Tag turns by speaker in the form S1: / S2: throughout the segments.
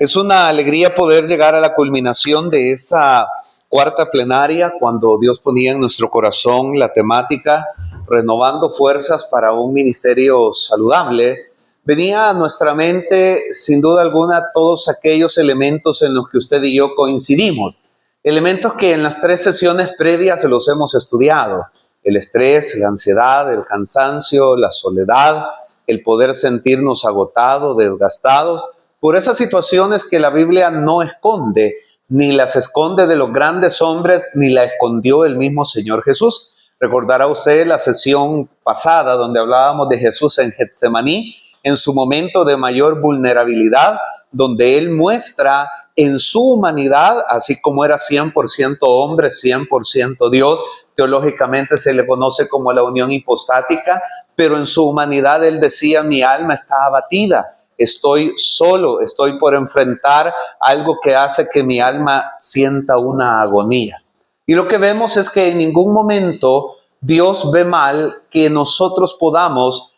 S1: Es una alegría poder llegar a la culminación de esta cuarta plenaria cuando Dios ponía en nuestro corazón la temática renovando fuerzas para un ministerio saludable. Venía a nuestra mente sin duda alguna todos aquellos elementos en los que usted y yo coincidimos. Elementos que en las 3 sesiones previas los hemos estudiado. El estrés, la ansiedad, el cansancio, la soledad, el poder sentirnos agotados, desgastados, por esas situaciones que la Biblia no esconde, ni las esconde de los grandes hombres, ni la escondió el mismo Señor Jesús. Recordará usted la sesión pasada donde hablábamos de Jesús en Getsemaní, en su momento de mayor vulnerabilidad, donde Él muestra en su humanidad, así como era 100% hombre, 100% Dios, teológicamente se le conoce como la unión hipostática, pero en su humanidad Él decía: mi alma está abatida, estoy solo, estoy por enfrentar algo que hace que mi alma sienta una agonía. Y lo que vemos es que en ningún momento Dios ve mal que nosotros podamos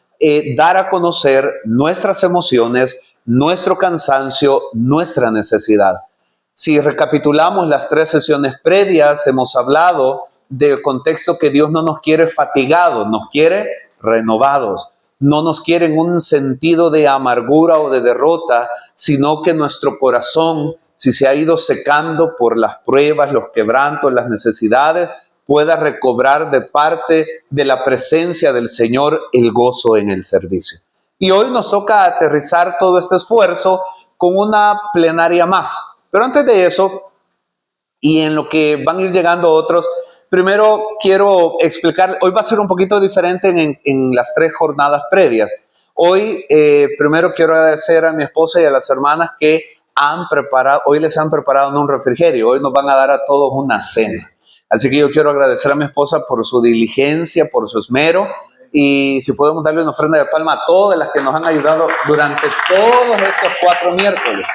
S1: dar a conocer nuestras emociones, nuestro cansancio, nuestra necesidad. Si recapitulamos las 3 sesiones previas, hemos hablado del contexto que Dios no nos quiere fatigados, nos quiere renovados. No nos quiere en un sentido de amargura o de derrota, sino que nuestro corazón, si se ha ido secando por las pruebas, los quebrantos, las necesidades, pueda recobrar de parte de la presencia del Señor el gozo en el servicio. Y hoy nos toca aterrizar todo este esfuerzo con una plenaria más. Pero antes de eso, y en lo que van a ir llegando otros, primero quiero explicar, hoy va a ser un poquito diferente en las 3 jornadas previas. Hoy primero quiero agradecer a mi esposa y a las hermanas que hoy les han preparado un refrigerio, hoy nos van a dar a todos una cena. Así que yo quiero agradecer a mi esposa por su diligencia, por su esmero, y si podemos darle una ofrenda de palma a todas las que nos han ayudado durante todos estos 4 miércoles.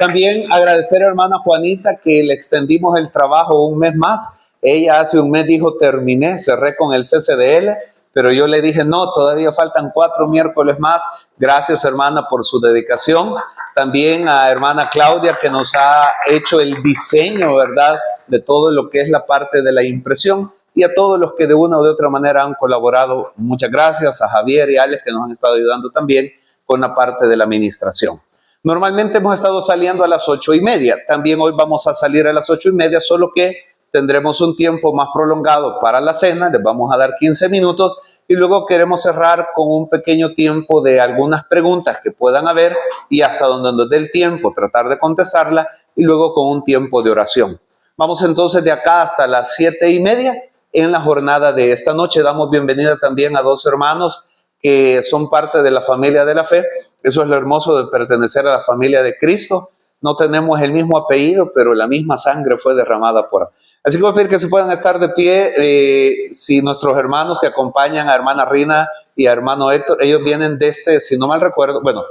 S1: También agradecer a hermana Juanita que le extendimos el trabajo un mes más. Ella hace un mes dijo: terminé, cerré con el CCDL, pero yo le dije: no, todavía faltan 4 miércoles más. Gracias, hermana, por su dedicación. También a hermana Claudia, que nos ha hecho el diseño, ¿verdad?, de todo lo que es la parte de la impresión, y a todos los que de una u de otra manera han colaborado. Muchas gracias a Javier y a Alex, que nos han estado ayudando también con la parte de la administración. Normalmente hemos estado saliendo a las 8:30. También hoy vamos a salir a las 8:30, solo que tendremos un tiempo más prolongado para la cena. Les vamos a dar 15 minutos y luego queremos cerrar con un pequeño tiempo de algunas preguntas que puedan haber y hasta donde nos dé el tiempo tratar de contestarlas, y luego con un tiempo de oración. Vamos entonces de acá hasta las 7:30 en la jornada de esta noche. Damos bienvenida también a 2 hermanos que son parte de la familia de la fe. Eso es lo hermoso de pertenecer a la familia de Cristo. No tenemos el mismo apellido, pero la misma sangre fue derramada por. Así que voy a pedir que se puedan estar de pie. Si nuestros hermanos que acompañan a hermana Rina y a hermano Héctor, ellos vienen desde, si no mal recuerdo, bueno,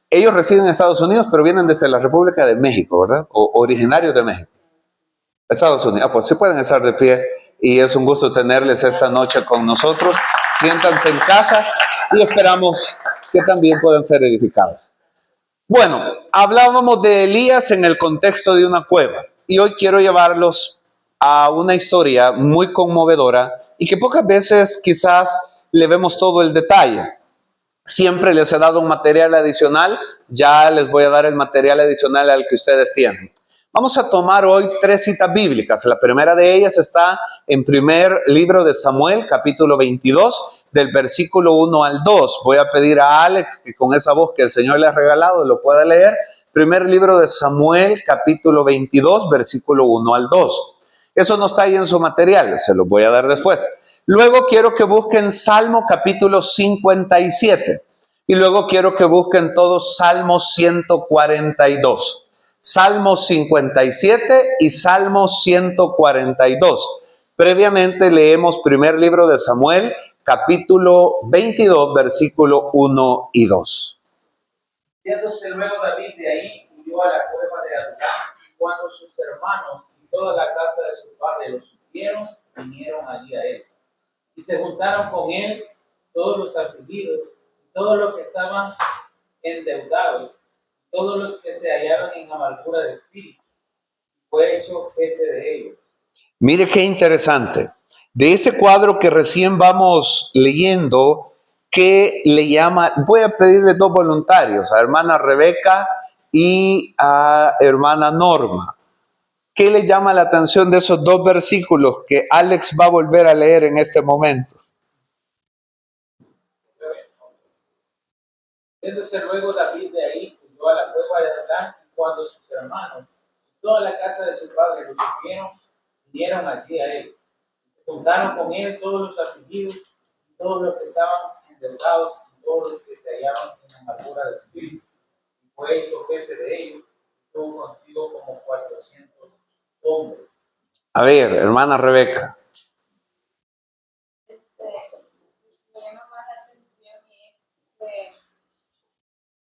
S1: ellos residen en Estados Unidos, pero vienen desde la República de México, ¿verdad? O originarios de México. Estados Unidos. Pues sí pueden estar de pie, y es un gusto tenerles esta noche con nosotros. Siéntanse en casa y esperamos que también puedan ser edificados. Bueno, hablábamos de Elías en el contexto de una cueva, y hoy quiero llevarlos a una historia muy conmovedora y que pocas veces quizás le vemos todo el detalle. Siempre les he dado un material adicional, ya les voy a dar el material adicional al que ustedes tienen. Vamos a tomar hoy 3 citas bíblicas. La primera de ellas está en primer libro de Samuel, capítulo 22, del versículo 1 al 2. Voy a pedir a Alex que con esa voz que el Señor le ha regalado lo pueda leer. Primer libro de Samuel, capítulo 22, versículo 1 al 2. Eso no está ahí en su material, se lo voy a dar después. Luego quiero que busquen Salmo capítulo 57. Y luego quiero que busquen todos Salmo 142. Salmo 57 y Salmo 142. Previamente leemos primer libro de Samuel, capítulo 22, versículo 1 y 2.
S2: Yéndose luego David de ahí, huyó a la cueva de Adullam, cuando sus hermanos y toda la casa de su padre lo supieron, vinieron allí a él. Y se juntaron con él todos los afligidos, todos los que estaban endeudados, todos los que se hallaron en amargura de espíritu, fue hecho jefe de ellos.
S1: Mire qué interesante. De ese cuadro que recién vamos leyendo, ¿qué le llama? Voy a pedirle dos voluntarios, a hermana Rebeca y a hermana Norma. ¿Qué le llama la atención de esos dos versículos que Alex va a volver a leer en este momento?
S2: Yéndose luego David de ahí, huyó a la cueva de Adulán, cuando sus hermanos y toda la casa de su padre lo supieron, vinieron allí a él. Se juntaron con él todos los afligidos, todos los que estaban endeudados, y todos los que se hallaron en amargura de espíritu. Y fue hecho jefe de ellos, y tuvo consigo como 400 hombres.
S1: A ver, hermana Rebeca.
S3: Me llama más la atención es que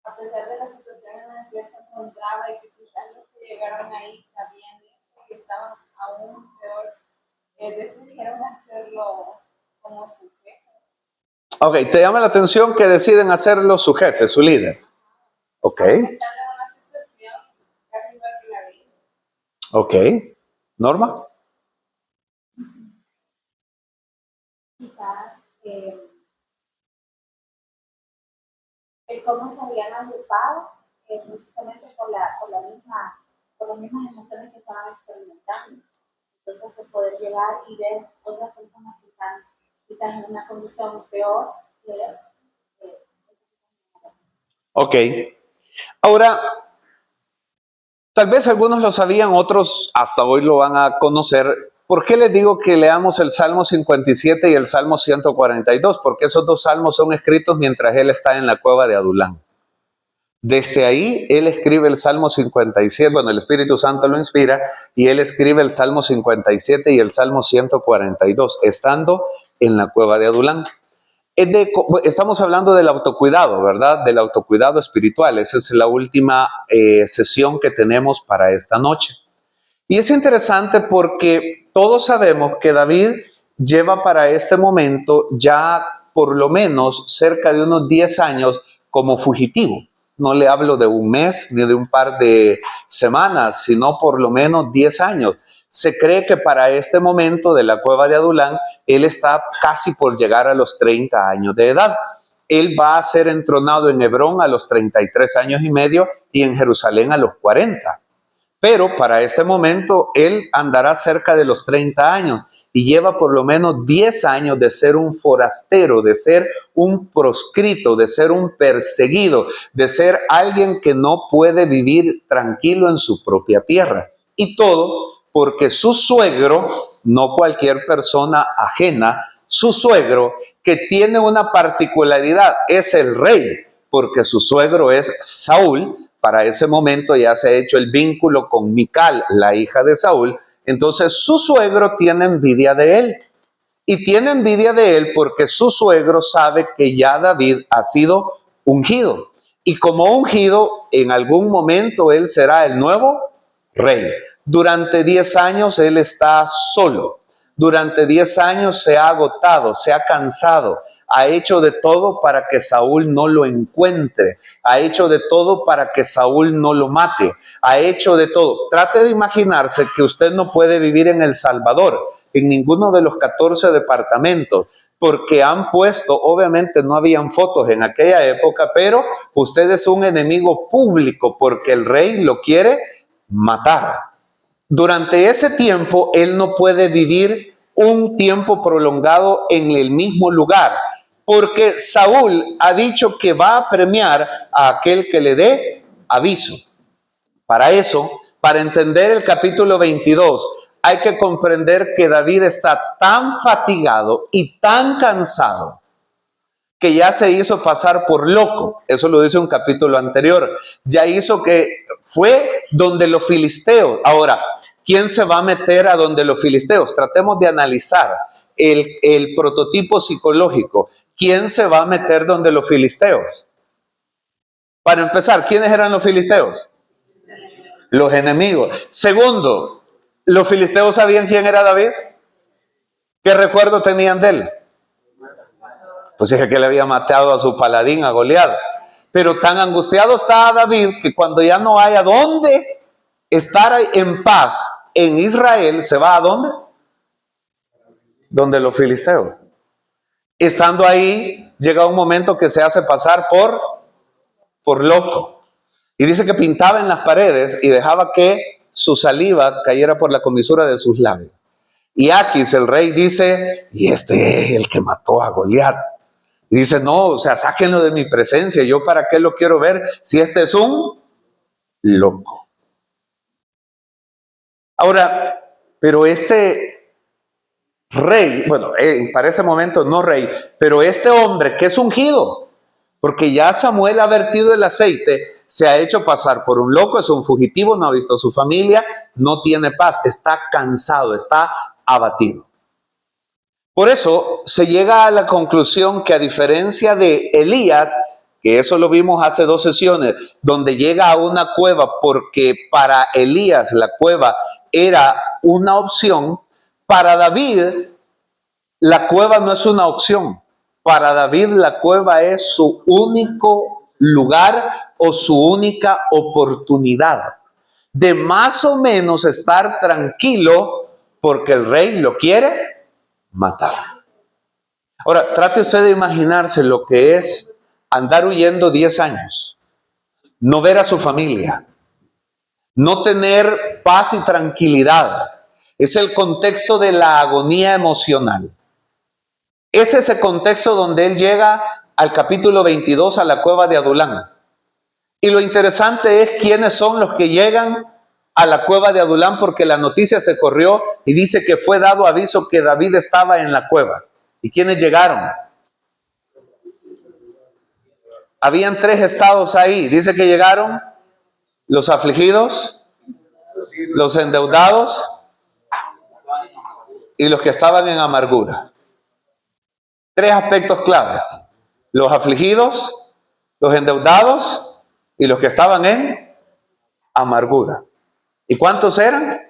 S3: a pesar de la situación en la que se encontraba y que quizás los que llegaron ahí sabían que estaban aún peor, decidieron hacerlo como su jefe.
S1: Ok, te llama la atención que deciden hacerlo su jefe, su líder. Ok,
S3: Están en una situación casi igual que la de ellos.
S1: ok. Norma.
S3: Quizás el cómo se habían agrupado precisamente por las mismas emociones que estaban experimentando. Entonces, el poder llegar y ver otras personas que están quizás en una condición peor que él.
S1: Ok. Ahora, tal vez algunos lo sabían, otros hasta hoy lo van a conocer. ¿Por qué les digo que leamos el Salmo 57 y el Salmo 142? Porque esos dos salmos son escritos mientras él está en la cueva de Adulán. Desde ahí, él escribe el Salmo 57, bueno, el Espíritu Santo lo inspira, y él escribe el Salmo 57 y el Salmo 142, estando en la cueva de Adulán. Estamos hablando del autocuidado, ¿verdad? Del autocuidado espiritual. Esa es la última sesión que tenemos para esta noche. Y es interesante porque todos sabemos que David lleva para este momento ya por lo menos cerca de unos 10 años como fugitivo. No le hablo de un mes ni de un par de semanas, sino por lo menos 10 años. Se cree que para este momento de la cueva de Adulán, él está casi por llegar a los 30 años de edad. Él va a ser entronado en Hebrón a los 33 años y medio y en Jerusalén a los 40. Pero para este momento, él andará cerca de los 30 años y lleva por lo menos 10 años de ser un forastero, de ser un proscrito, de ser un perseguido, de ser alguien que no puede vivir tranquilo en su propia tierra. Y todo porque su suegro, no cualquier persona ajena, su suegro, que tiene una particularidad, es el rey, porque su suegro es Saúl. Para ese momento ya se ha hecho el vínculo con Mical, la hija de Saúl. Entonces su suegro tiene envidia de él. Y tiene envidia de él porque su suegro sabe que ya David ha sido ungido. Y como ungido, en algún momento él será el nuevo rey. Durante 10 años él está solo. Durante 10 años se ha agotado, se ha cansado. Ha hecho de todo para que Saúl no lo encuentre. Ha hecho de todo para que Saúl no lo mate. Ha hecho de todo. Trate de imaginarse que usted no puede vivir en El Salvador, en ninguno de los 14 departamentos, porque han puesto, obviamente no habían fotos en aquella época, pero usted es un enemigo público porque el rey lo quiere matar. Durante ese tiempo, él no puede vivir un tiempo prolongado en el mismo lugar, porque Saúl ha dicho que va a premiar a aquel que le dé aviso. Para eso, para entender el capítulo 22, hay que comprender que David está tan fatigado y tan cansado que ya se hizo pasar por loco. Eso lo dice un capítulo anterior. Ya hizo que fue donde los filisteos. Ahora, ¿quién se va a meter a donde los filisteos? Tratemos de analizar el prototipo psicológico. ¿Quién se va a meter donde los filisteos? Para empezar, ¿quiénes eran los filisteos? Los enemigos. Segundo, ¿los filisteos sabían quién era David? ¿Qué recuerdo tenían de él? Pues es que le había matado a su paladín, a Goliat. Pero tan angustiado está David que cuando ya no hay a dónde estar en paz en Israel, ¿se va a dónde? Donde los filisteos. Estando ahí, llega un momento que se hace pasar por loco. Y dice que pintaba en las paredes y dejaba que su saliva cayera por la comisura de sus labios. Y Aquis, el rey, dice, y este es el que mató a Goliat. Y dice, no, o sea, sáquenlo de mi presencia. ¿Yo para qué lo quiero ver si este es un loco? Ahora, pero este rey, bueno, para ese momento no rey, pero este hombre que es ungido, porque ya Samuel ha vertido el aceite, se ha hecho pasar por un loco, es un fugitivo, no ha visto a su familia, no tiene paz, está cansado, está abatido. Por eso se llega a la conclusión que a diferencia de Elías, que eso lo vimos hace 2 sesiones, donde llega a una cueva porque para Elías la cueva era una opción, para David la cueva no es una opción. Para David la cueva es su único lugar o su única oportunidad de más o menos estar tranquilo porque el rey lo quiere matar. Ahora, trate usted de imaginarse lo que es andar huyendo 10 años, no ver a su familia, no tener paz y tranquilidad. Es el contexto de la agonía emocional. Es ese contexto donde él llega al capítulo 22 a la cueva de Adulán. Y lo interesante es quiénes son los que llegan a la cueva de Adulán, porque la noticia se corrió y dice que fue dado aviso que David estaba en la cueva. ¿Y quiénes llegaron? Habían 3 estados ahí. Dice que llegaron los afligidos, los endeudados y los que estaban en amargura. 3 aspectos claves: los afligidos, los endeudados y los que estaban en amargura. ¿Y cuántos eran?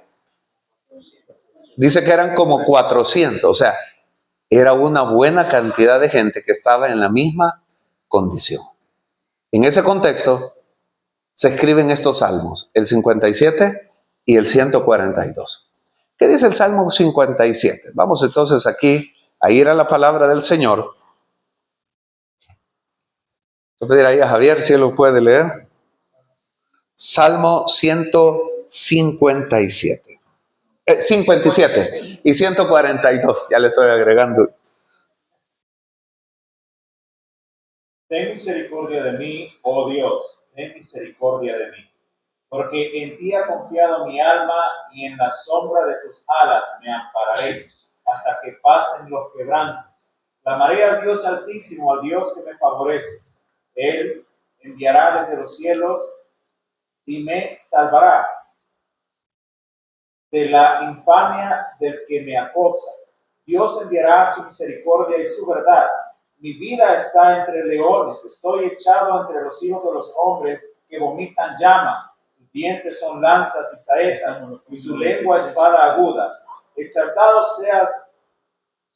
S1: Dice que eran como 400, o sea, era una buena cantidad de gente que estaba en la misma condición. En ese contexto se escriben estos salmos, el 57 y el 142. ¿Qué dice el Salmo 57? Vamos entonces aquí a ir a la palabra del Señor. Voy a pedir ahí a Javier si él lo puede leer. Salmo 157. 57 y 142, ya le estoy agregando.
S4: Ten misericordia de mí, oh Dios, ten misericordia de mí, porque en ti ha confiado mi alma y en la sombra de tus alas me ampararé, hasta que pasen los quebrantos. Clamaré al Dios Altísimo, al Dios que me favorece. Él enviará desde los cielos y me salvará de la infamia del que me acosa. Dios enviará su misericordia y su verdad. Mi vida está entre leones, estoy echado entre los hijos de los hombres que vomitan llamas. Sus dientes son lanzas y saetas, y su lengua espada aguda. Exaltado seas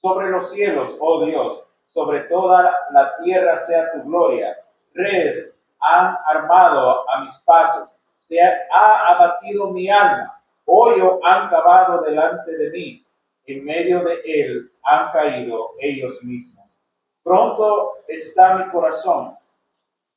S4: sobre los cielos, oh Dios, sobre toda la tierra sea tu gloria. Red han armado a mis pasos, se ha abatido mi alma. Hoyo han cavado delante de mí, en medio de él han caído ellos mismos. Pronto está mi corazón,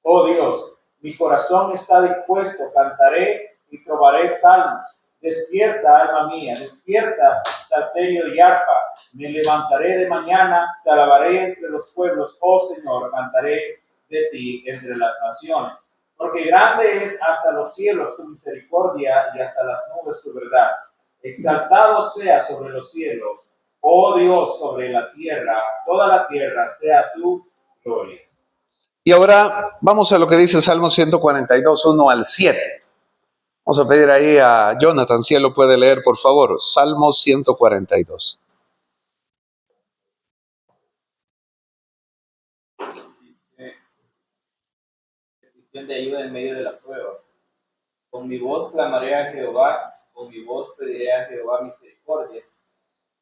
S4: oh Dios, mi corazón está dispuesto, cantaré y trovaré salmos. Despierta, alma mía, despierta, salterio y arpa. Me levantaré de mañana, te alabaré entre los pueblos, oh Señor, cantaré de ti entre las naciones. Porque grande es hasta los cielos tu misericordia y hasta las nubes tu verdad. Exaltado sea sobre los cielos, oh Dios, sobre la tierra, toda la tierra sea tu gloria.
S1: Y ahora vamos a lo que dice Salmo 142, 1 al 7. Vamos a pedir ahí a Jonathan si él lo puede leer, por favor. Salmo 142.
S2: Dice, petición de ayuda en medio de la prueba. Con mi voz clamaré a Jehová, con mi voz pediré a Jehová misericordia.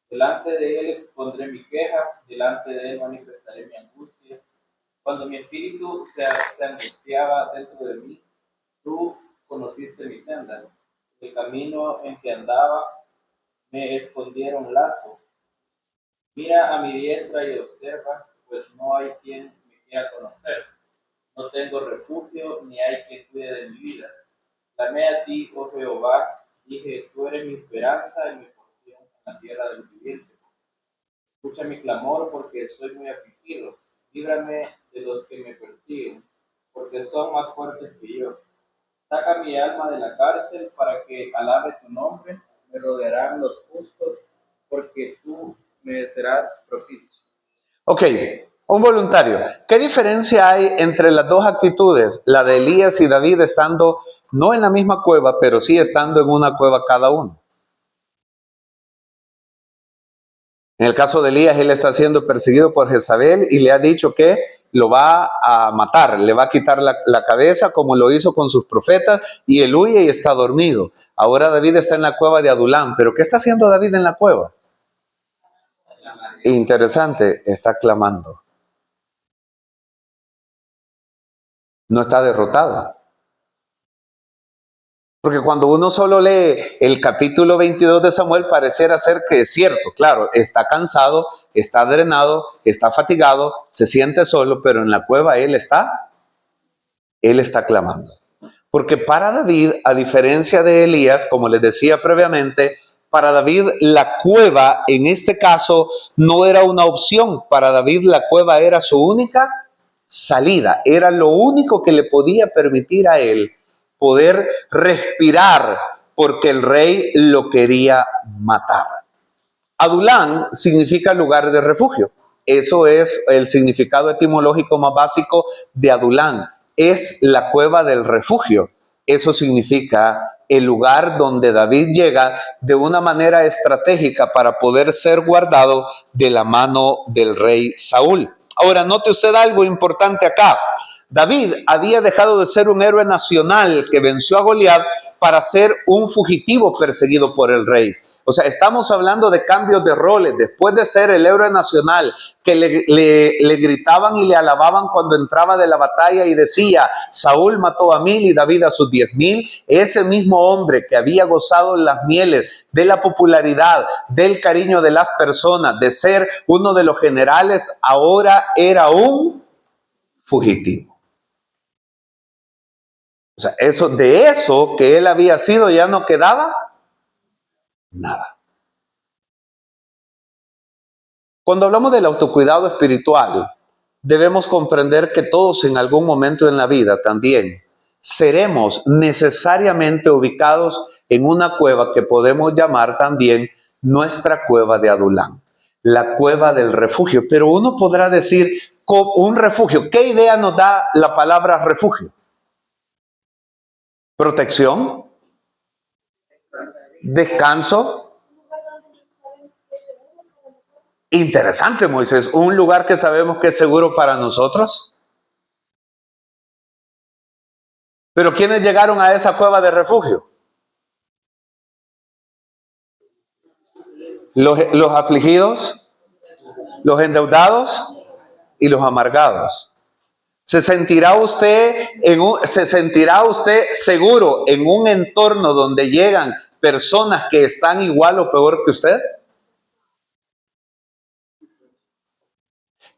S2: Delante de él expondré mi queja, delante de él manifestaré mi angustia. Cuando mi espíritu se angustiaba dentro de mí, tú conociste mi senda. El camino en que andaba me escondieron lazos. Mira a mi diestra y observa, pues no hay quien me quiera conocer. No tengo refugio, ni hay quien cuide de mi vida. Clamé a ti, oh Jehová, dije, tú eres mi esperanza y mi porción en la tierra de los vivientes. Escucha mi clamor, porque estoy muy afligido. Líbrame de los que me persiguen, porque son más fuertes que yo. Saca mi alma de la cárcel para que alabe tu nombre. Me rodearán los justos, porque tú me serás propicio.
S1: Ok, un voluntario. ¿Qué diferencia hay entre las dos actitudes? La de Elías y David estando no en la misma cueva, pero sí estando en una cueva cada uno. En el caso de Elías, él está siendo perseguido por Jezabel y le ha dicho que lo va a matar, le va a quitar la cabeza como lo hizo con sus profetas, y él huye y está dormido. Ahora David está en la cueva de Adulán. ¿Pero qué está haciendo David en la cueva? Interesante, está clamando. No está derrotado. Porque cuando uno solo lee el capítulo 22 de Samuel, pareciera ser que es cierto. Claro, está cansado, está drenado, está fatigado, se siente solo, pero en la cueva él está clamando. Porque para David, a diferencia de Elías, como les decía previamente, para David la cueva en este caso no era una opción. Para David la cueva era su única salida, era lo único que le podía permitir a él poder respirar, porque el rey lo quería matar. Adulán significa lugar de refugio. Eso es el significado etimológico más básico de Adulán. Es la cueva del refugio. Eso significa el lugar donde David llega de una manera estratégica para poder ser guardado de la mano del rey Saúl. Ahora, note usted algo importante acá. David había dejado de ser un héroe nacional que venció a Goliat para ser un fugitivo perseguido por el rey. O sea, estamos hablando de cambios de roles. Después de ser el héroe nacional que le gritaban y le alababan cuando entraba de la batalla y decía, Saúl mató a 1000 y David a sus 10,000, ese mismo hombre que había gozado las mieles de la popularidad, del cariño de las personas, de ser uno de los generales, ahora era un fugitivo. O sea, de eso que él había sido ya no quedaba nada. Cuando hablamos del autocuidado espiritual, debemos comprender que todos en algún momento en la vida también seremos necesariamente ubicados en una cueva que podemos llamar también nuestra cueva de Adulán, la cueva del refugio. Pero uno podrá decir, un refugio, ¿qué idea nos da la palabra refugio? Protección, descanso. Interesante, Moisés, un lugar que sabemos que es seguro para nosotros. Pero ¿quiénes llegaron a esa cueva de refugio? Los afligidos, los endeudados y los amargados. ¿Se sentirá usted seguro en un entorno donde llegan personas que están igual o peor que usted?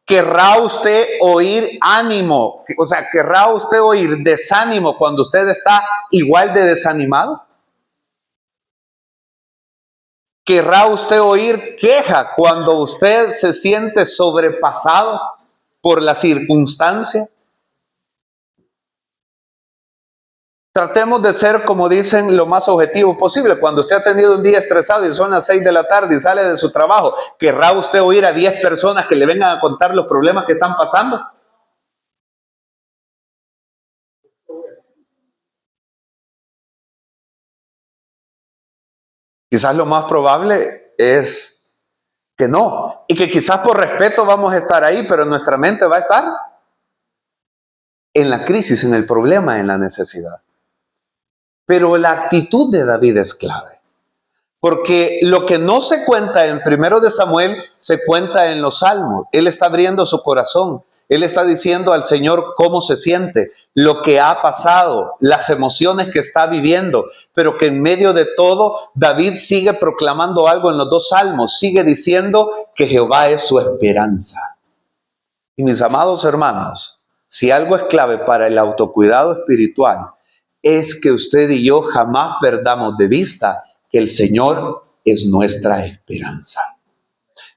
S1: ¿Querrá usted oír ánimo? O sea, ¿querrá usted oír desánimo cuando usted está igual de desanimado? ¿Querrá usted oír queja cuando usted se siente sobrepasado por la circunstancia? Tratemos de ser, como dicen, lo más objetivo posible. Cuando usted ha tenido un día estresado y son las 6 de la tarde y sale de su trabajo, ¿querrá usted oír a 10 personas que le vengan a contar los problemas que están pasando? Quizás lo más probable es que no. Y que quizás por respeto vamos a estar ahí, pero nuestra mente va a estar en la crisis, en el problema, en la necesidad. Pero la actitud de David es clave. Porque lo que no se cuenta en 1 de Samuel, se cuenta en los Salmos. Él está abriendo su corazón. Él está diciendo al Señor cómo se siente, lo que ha pasado, las emociones que está viviendo, pero que en medio de todo David sigue proclamando algo en los dos salmos, sigue diciendo que Jehová es su esperanza. Y mis amados hermanos, si algo es clave para el autocuidado espiritual, es que usted y yo jamás perdamos de vista que el Señor es nuestra esperanza.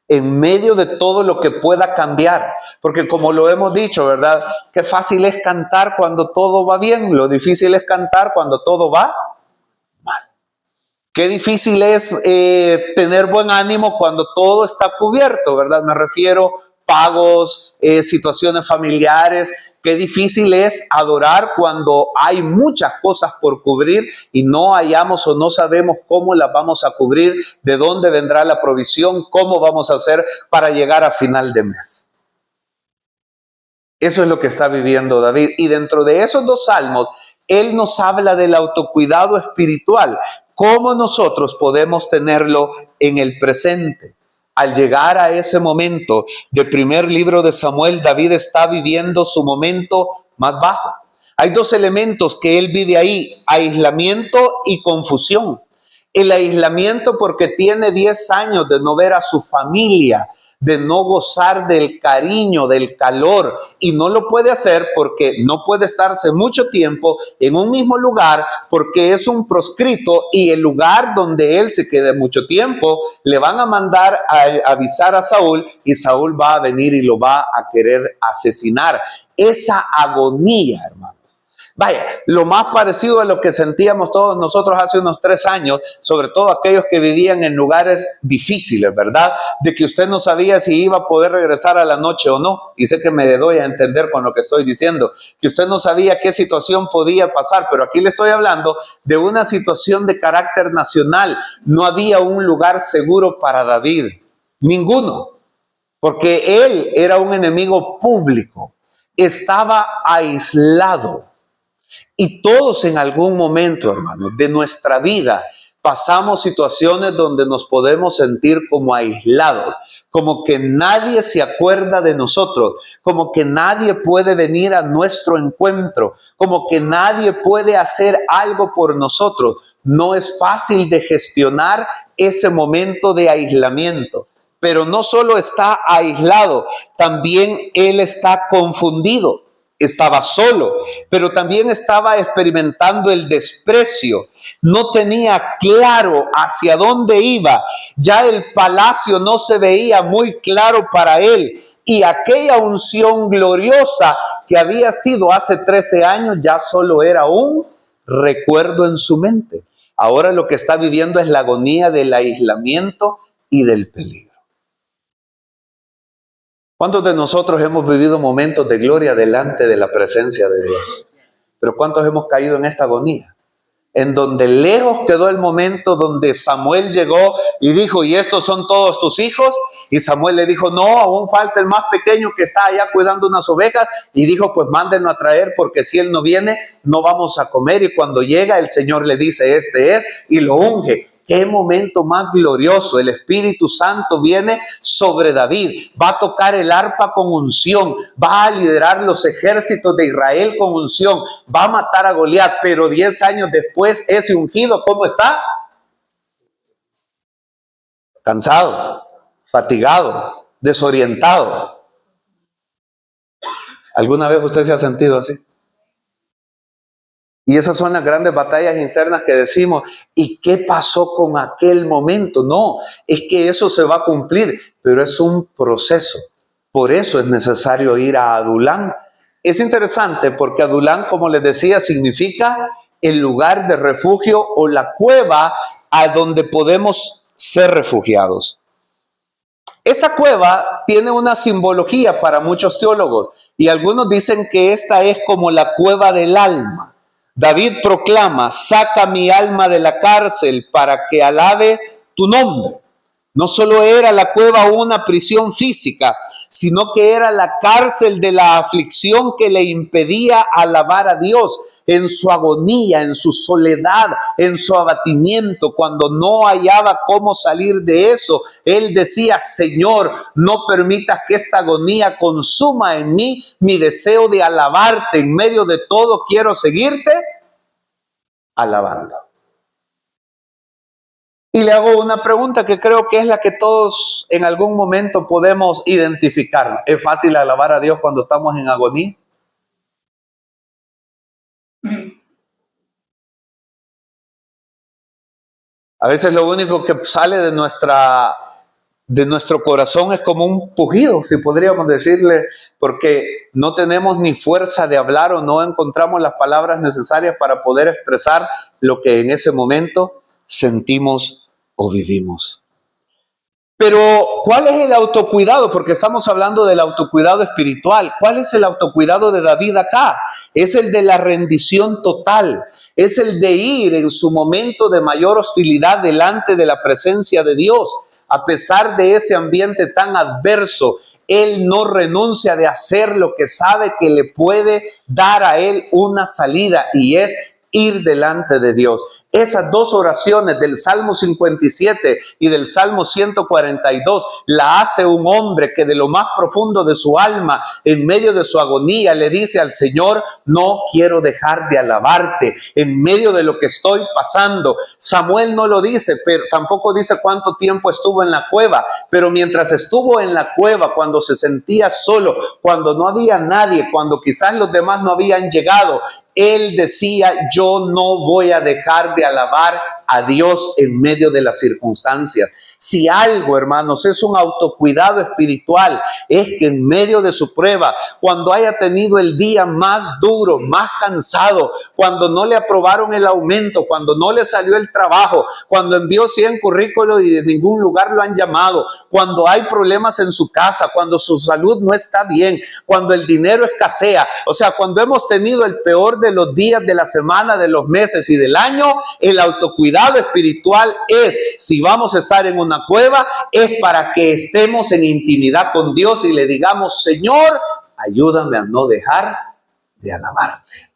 S1: En medio de todo lo que pueda cambiar, porque como lo hemos dicho, ¿verdad? Qué fácil es cantar cuando todo va bien, lo difícil es cantar cuando todo va mal. Qué difícil es tener buen ánimo cuando todo está cubierto, ¿verdad? Me refiero pagos, situaciones familiares. Qué difícil es adorar cuando hay muchas cosas por cubrir y no hallamos o no sabemos cómo las vamos a cubrir, de dónde vendrá la provisión, cómo vamos a hacer para llegar a final de mes. Eso es lo que está viviendo David. Y dentro de esos dos salmos, él nos habla del autocuidado espiritual. ¿Cómo nosotros podemos tenerlo en el presente? Al llegar a ese momento del primer libro de Samuel, David está viviendo su momento más bajo. Hay dos elementos que él vive ahí: aislamiento y confusión. El aislamiento porque tiene 10 años de no ver a su familia, de no gozar del cariño, del calor, y no lo puede hacer porque no puede estarse mucho tiempo en un mismo lugar porque es un proscrito, y el lugar donde él se quede mucho tiempo le van a mandar a avisar a Saúl, y Saúl va a venir y lo va a querer asesinar. Esa agonía, hermano. Vaya, lo más parecido a lo que sentíamos todos nosotros hace unos 3 años, sobre todo aquellos que vivían en lugares difíciles, ¿verdad? De que usted no sabía si iba a poder regresar a la noche o no. Y sé que me doy a entender con lo que estoy diciendo, que usted no sabía qué situación podía pasar, pero aquí le estoy hablando de una situación de carácter nacional. No había un lugar seguro para David, ninguno, porque él era un enemigo público, estaba aislado. Y todos en algún momento, hermanos, de nuestra vida pasamos situaciones donde nos podemos sentir como aislados, como que nadie se acuerda de nosotros, como que nadie puede venir a nuestro encuentro, como que nadie puede hacer algo por nosotros. No es fácil de gestionar ese momento de aislamiento. Pero no solo está aislado, también él está confundido. Estaba solo, pero también estaba experimentando el desprecio. No tenía claro hacia dónde iba. Ya el palacio no se veía muy claro para él. Y aquella unción gloriosa que había sido hace 13 años ya solo era un recuerdo en su mente. Ahora lo que está viviendo es la agonía del aislamiento y del peligro. ¿Cuántos de nosotros hemos vivido momentos de gloria delante de la presencia de Dios? Pero ¿cuántos hemos caído en esta agonía? En donde lejos quedó el momento donde Samuel llegó y dijo: ¿y estos son todos tus hijos? Y Samuel le dijo: no, aún falta el más pequeño que está allá cuidando unas ovejas. Y dijo: pues mándenlo a traer, porque si él no viene, no vamos a comer. Y cuando llega, el Señor le dice: este es, y lo unge. ¡Qué momento más glorioso! El Espíritu Santo viene sobre David, va a tocar el arpa con unción, va a liderar los ejércitos de Israel con unción, va a matar a Goliat, pero 10 años después ese ungido, ¿cómo está? Cansado, fatigado, desorientado. ¿Alguna vez usted se ha sentido así? Y esas son las grandes batallas internas que decimos: ¿y qué pasó con aquel momento? No, es que eso se va a cumplir, pero es un proceso. Por eso es necesario ir a Adulán. Es interesante porque Adulán, como les decía, significa el lugar de refugio o la cueva a donde podemos ser refugiados. Esta cueva tiene una simbología para muchos teólogos y algunos dicen que esta es como la cueva del alma. David proclama: saca mi alma de la cárcel para que alabe tu nombre. No solo era la cueva una prisión física, sino que era la cárcel de la aflicción que le impedía alabar a Dios. en su agonía, en su soledad, en su abatimiento, cuando no hallaba cómo salir de eso, él decía: Señor, no permitas que esta agonía consuma en mí mi deseo de alabarte. En medio de todo quiero seguirte alabando. Y le hago una pregunta que creo que es la que todos en algún momento podemos identificar. ¿Es fácil alabar a Dios cuando estamos en agonía? A veces lo único que sale de nuestro corazón es como un pujido, si podríamos decirle, porque no tenemos ni fuerza de hablar o no encontramos las palabras necesarias para poder expresar lo que en ese momento sentimos o vivimos. Pero, ¿cuál es el autocuidado? Porque estamos hablando del autocuidado espiritual. ¿Cuál es el autocuidado de David acá? Es el de la rendición total. Es el de ir en su momento de mayor hostilidad delante de la presencia de Dios. A pesar de ese ambiente tan adverso, él no renuncia de hacer lo que sabe que le puede dar a él una salida, y es ir delante de Dios. Esas dos oraciones del Salmo 57 y del Salmo 142 la hace un hombre que de lo más profundo de su alma, en medio de su agonía, le dice al Señor: no quiero dejar de alabarte en medio de lo que estoy pasando. Samuel no lo dice, pero tampoco dice cuánto tiempo estuvo en la cueva, pero mientras estuvo en la cueva, cuando se sentía solo, cuando no había nadie, cuando quizás los demás no habían llegado, él decía: yo no voy a dejar de alabar a Dios en medio de las circunstancias. Si algo, hermanos, es un autocuidado espiritual, es que en medio de su prueba, cuando haya tenido el día más duro, más cansado, cuando no le aprobaron el aumento, cuando no le salió el trabajo, cuando envió 100 currículos y de ningún lugar lo han llamado, cuando hay problemas en su casa, cuando su salud no está bien, cuando el dinero escasea, o sea, cuando hemos tenido el peor de los días de la semana, de los meses y del año, el autocuidado espiritual es, si vamos a estar en una cueva, es para que estemos en intimidad con Dios y le digamos: Señor, ayúdame a no dejar de alabarte.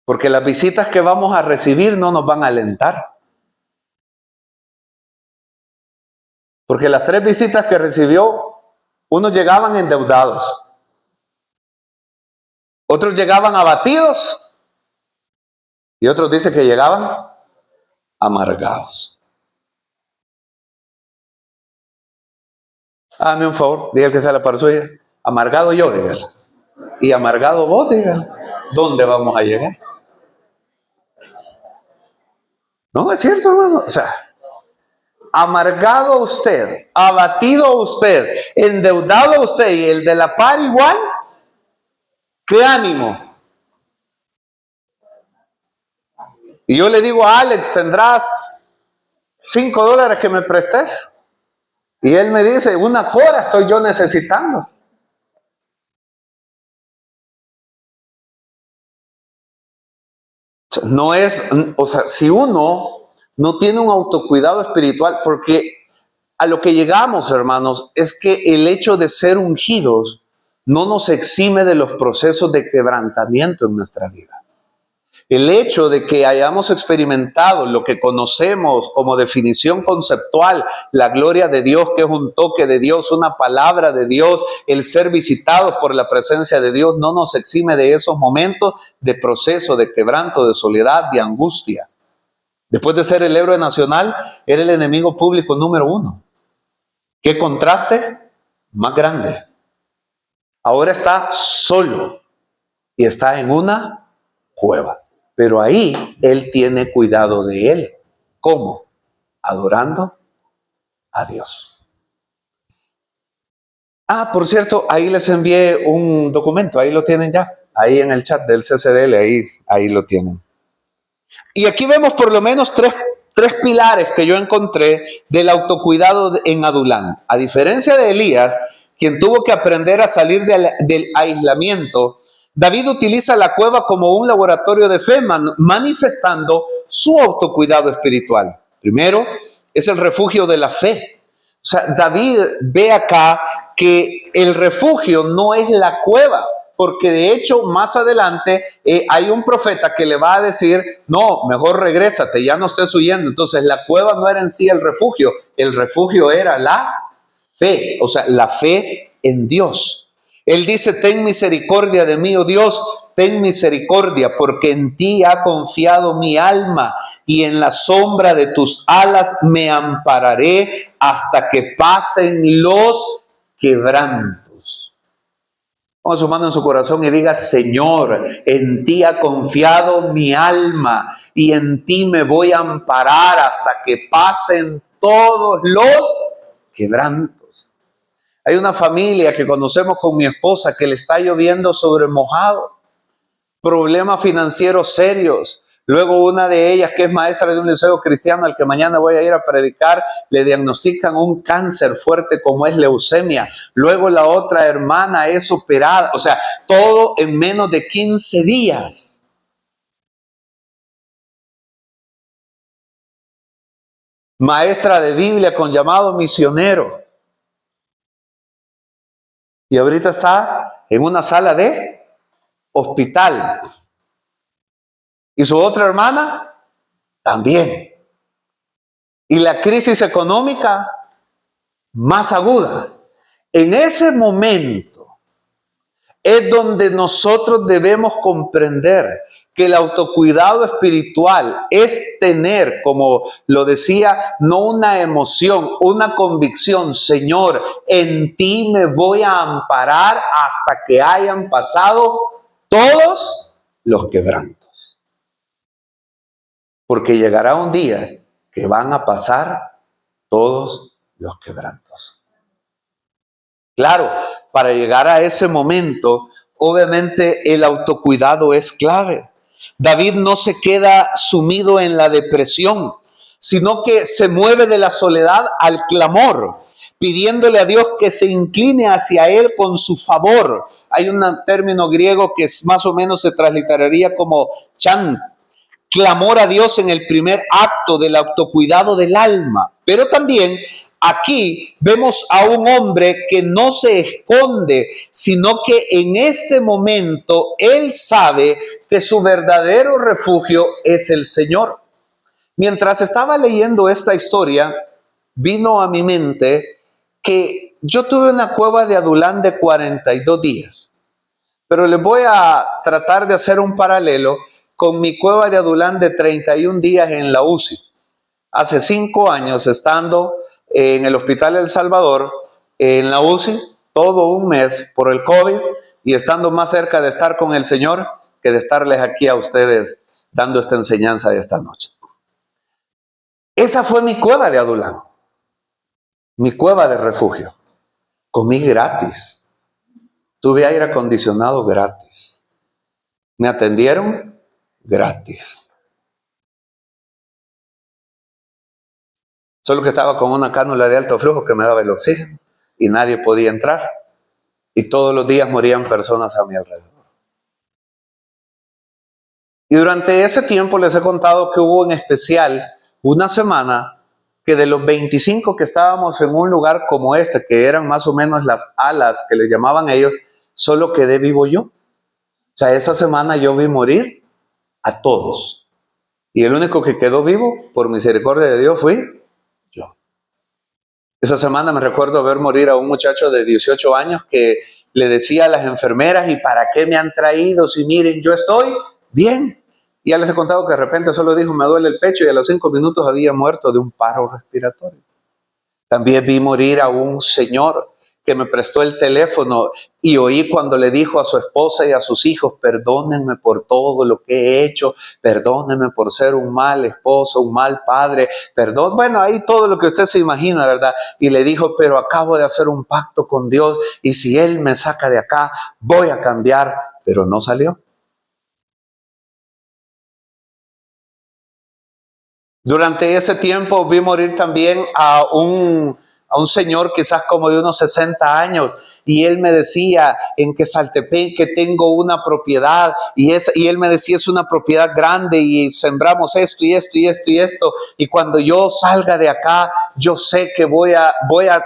S1: Porque las visitas que vamos a recibir no nos van a alentar. Porque las 3 visitas que recibió, unos llegaban endeudados, otros llegaban abatidos y otros dicen que llegaban amargados. Hágame un favor, diga que sea la para suya. Amargado yo, dígale. Y amargado vos, dígale. ¿Dónde vamos a llegar? No, es cierto, hermano. O sea, amargado usted, abatido usted, endeudado usted y el de la par igual. ¿Qué ánimo? Y yo le digo a Alex: ¿tendrás $5 que me prestes? Y él me dice: una cora estoy yo necesitando. No es, o sea, si uno no tiene un autocuidado espiritual, porque a lo que llegamos, hermanos, es que el hecho de ser ungidos no nos exime de los procesos de quebrantamiento en nuestra vida. El hecho de que hayamos experimentado lo que conocemos como definición conceptual, la gloria de Dios, que es un toque de Dios, una palabra de Dios, el ser visitados por la presencia de Dios, no nos exime de esos momentos de proceso, de quebranto, de soledad, de angustia. Después de ser el héroe nacional, era el enemigo público número 1. ¿Qué contraste más grande? Ahora está solo y está en una cueva. Pero ahí él tiene cuidado de él. ¿Cómo? Adorando a Dios. Por cierto, ahí les envié un documento, ahí lo tienen ya, ahí en el chat del CCDL, ahí lo tienen. Y aquí vemos por lo menos tres pilares que yo encontré del autocuidado en Adulán. A diferencia de Elías, quien tuvo que aprender a salir del aislamiento, David utiliza la cueva como un laboratorio de fe, manifestando su autocuidado espiritual. Primero, es el refugio de la fe. O sea, David ve acá que el refugio no es la cueva, porque de hecho más adelante hay un profeta que le va a decir, no, mejor regrésate, ya no estés huyendo. Entonces la cueva no era en sí el refugio era la fe, o sea, la fe en Dios. Él dice, ten misericordia de mí, oh Dios, ten misericordia, porque en ti ha confiado mi alma, y en la sombra de tus alas me ampararé hasta que pasen los quebrantos. Ponga su mano en su corazón y diga, Señor, en ti ha confiado mi alma, y en ti me voy a amparar hasta que pasen todos los quebrantos. Hay una familia que conocemos con mi esposa que le está lloviendo sobre mojado, problemas financieros serios. Luego una de ellas, que es maestra de un liceo cristiano al que mañana voy a ir a predicar, le diagnostican un cáncer fuerte como es leucemia. Luego la otra hermana es operada. O sea, todo en menos de 15 días. Maestra de Biblia con llamado misionero. Y ahorita está en una sala de hospital. Y su otra hermana también. Y la crisis económica más aguda. En ese momento es donde nosotros debemos comprender que el autocuidado espiritual es tener, como lo decía, no una emoción, una convicción. Señor, en ti me voy a amparar hasta que hayan pasado todos los quebrantos. Porque llegará un día que van a pasar todos los quebrantos. Claro, para llegar a ese momento, obviamente el autocuidado es clave. David no se queda sumido en la depresión, sino que se mueve de la soledad al clamor, pidiéndole a Dios que se incline hacia él con su favor. Hay un término griego que más o menos se transliteraría como chant, clamor a Dios en el primer acto del autocuidado del alma. Pero también aquí vemos a un hombre que no se esconde, sino que en este momento él sabe que su verdadero refugio es el Señor. Mientras estaba leyendo esta historia, vino a mi mente que yo tuve una cueva de Adulán de 42 días. Pero les voy a tratar de hacer un paralelo con mi cueva de Adulán de 31 días en la UCI. Hace 5 años, estando en el Hospital El Salvador, en la UCI, todo un mes por el COVID, y estando más cerca de estar con el Señor que de estarles aquí a ustedes dando esta enseñanza de esta noche. Esa fue mi cueva de Adulán, mi cueva de refugio. Comí gratis, tuve aire acondicionado gratis, me atendieron gratis. Solo que estaba con una cánula de alto flujo que me daba el oxígeno y nadie podía entrar. Y todos los días morían personas a mi alrededor. Y durante ese tiempo les he contado que hubo en especial una semana que de los 25 que estábamos en un lugar como este, que eran más o menos las alas que le llamaban ellos, solo quedé vivo yo. O sea, esa semana yo vi morir a todos. Y el único que quedó vivo, por misericordia de Dios, fui yo. Esa semana me recuerdo ver morir a un muchacho de 18 años que le decía a las enfermeras, ¿y para qué me han traído? Si miren, yo estoy bien. Y ya les he contado que de repente solo dijo, me duele el pecho, y a los 5 minutos había muerto de un paro respiratorio. También vi morir a un señor que me prestó el teléfono y oí cuando le dijo a su esposa y a sus hijos, perdónenme por todo lo que he hecho, perdónenme por ser un mal esposo, un mal padre, perdón. Bueno, ahí todo lo que usted se imagina, ¿verdad? Y le dijo, pero acabo de hacer un pacto con Dios y si Él me saca de acá, voy a cambiar. Pero no salió. Durante ese tiempo vi morir también a un señor quizás como de unos 60 años y él me decía en Quesaltepeque tengo una propiedad y él me decía es una propiedad grande y sembramos esto y esto y esto y esto, y cuando yo salga de acá yo sé que voy a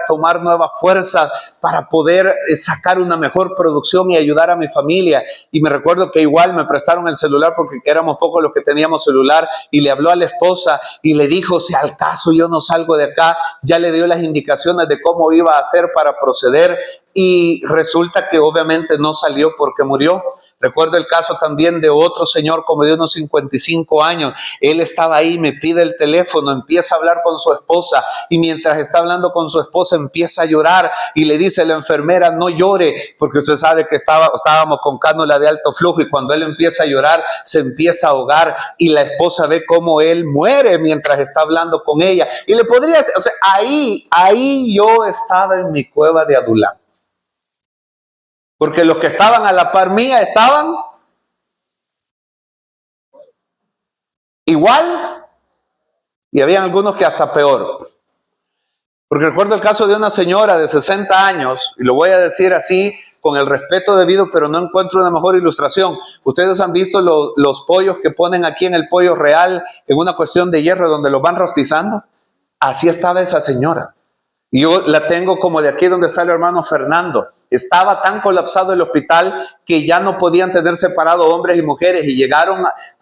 S1: tomar nueva fuerza para poder sacar una mejor producción y ayudar a mi familia. Y me recuerdo que igual me prestaron el celular porque éramos pocos los que teníamos celular, y le habló a la esposa y le dijo, si al caso yo no salgo de acá, ya le dio las indicaciones de cómo iba a hacer para proceder, y resulta que obviamente no salió porque murió. Recuerdo el caso también de otro señor como de unos 55 años. Él estaba ahí, me pide el teléfono, empieza a hablar con su esposa, y mientras está hablando con su esposa empieza a llorar y le dice a la enfermera, no llore, porque usted sabe que estábamos con cánula de alto flujo, y cuando él empieza a llorar se empieza a ahogar, y la esposa ve cómo él muere mientras está hablando con ella. Y le podría decir, o sea, ahí yo estaba en mi cueva de Adulam. Porque los que estaban a la par mía estaban igual, y habían algunos que hasta peor. Porque recuerdo el caso de una señora de 60 años, y lo voy a decir así con el respeto debido, pero no encuentro una mejor ilustración. Ustedes han visto los pollos que ponen aquí en el Pollo Real en una cuestión de hierro donde los van rostizando. Así estaba esa señora. Y yo la tengo como de aquí donde está el hermano Fernando. Estaba tan colapsado el hospital que ya no podían tener separado hombres y mujeres, y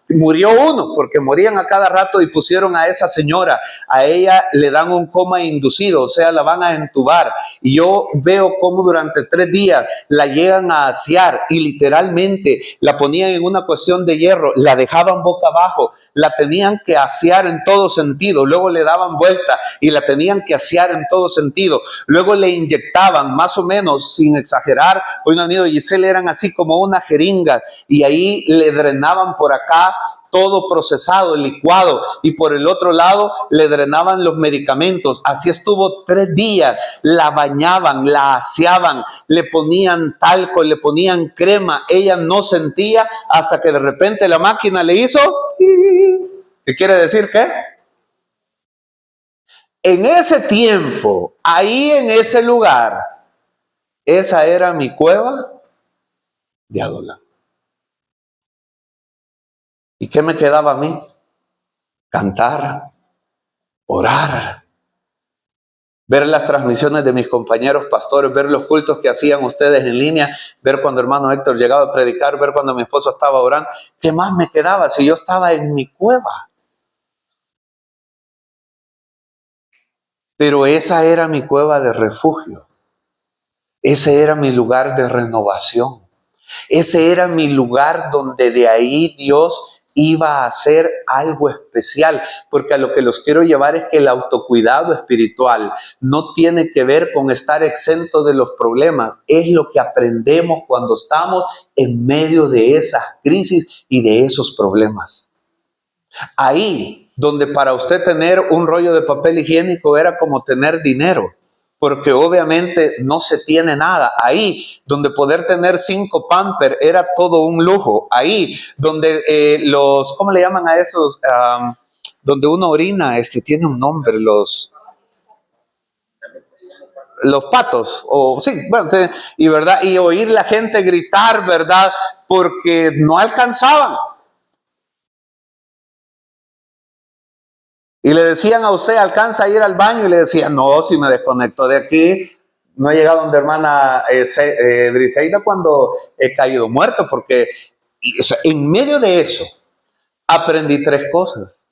S1: murió uno porque morían a cada rato, y pusieron a esa señora, a ella le dan un coma inducido, o sea, la van a entubar, y yo veo cómo durante 3 días la llegan a asear, y literalmente la ponían en una cuestión de hierro, la dejaban boca abajo, la tenían que asear en todo sentido, luego le daban vuelta y la tenían que asear en todo sentido, luego le inyectaban, más o menos, sin exagerar, hoy no han ido Giselle, eran así como una jeringa, y ahí le drenaban por acá todo procesado, licuado, y por el otro lado le drenaban los medicamentos. Así estuvo 3 días, la bañaban, la aseaban, le ponían talco, le ponían crema, ella no sentía, hasta que de repente la máquina le hizo, ¿qué quiere decir? ¿Qué? En ese tiempo, ahí en ese lugar, esa era mi cueva de Adulam. ¿Y qué me quedaba a mí? Cantar, orar, ver las transmisiones de mis compañeros pastores, ver los cultos que hacían ustedes en línea, ver cuando hermano Héctor llegaba a predicar, ver cuando mi esposo estaba orando. ¿Qué más me quedaba si yo estaba en mi cueva? Pero esa era mi cueva de refugio. Ese era mi lugar de renovación. Ese era mi lugar donde de ahí Dios iba a hacer algo especial, porque a lo que los quiero llevar es que el autocuidado espiritual no tiene que ver con estar exento de los problemas, es lo que aprendemos cuando estamos en medio de esas crisis y de esos problemas. Ahí donde para usted tener un rollo de papel higiénico era como tener dinero, porque obviamente no se tiene nada. Ahí donde poder tener 5 Pampers era todo un lujo. Ahí donde ¿cómo le llaman a esos? Donde uno orina, tiene un nombre, los patos, o sí, bueno, y verdad, y oír la gente gritar, verdad, porque no alcanzaban. Y le decían a usted, ¿alcanza a ir al baño? Y le decían, no, si me desconecto de aquí, no he llegado donde hermana Briseida cuando he caído muerto, porque o sea, en medio de eso aprendí 3 cosas.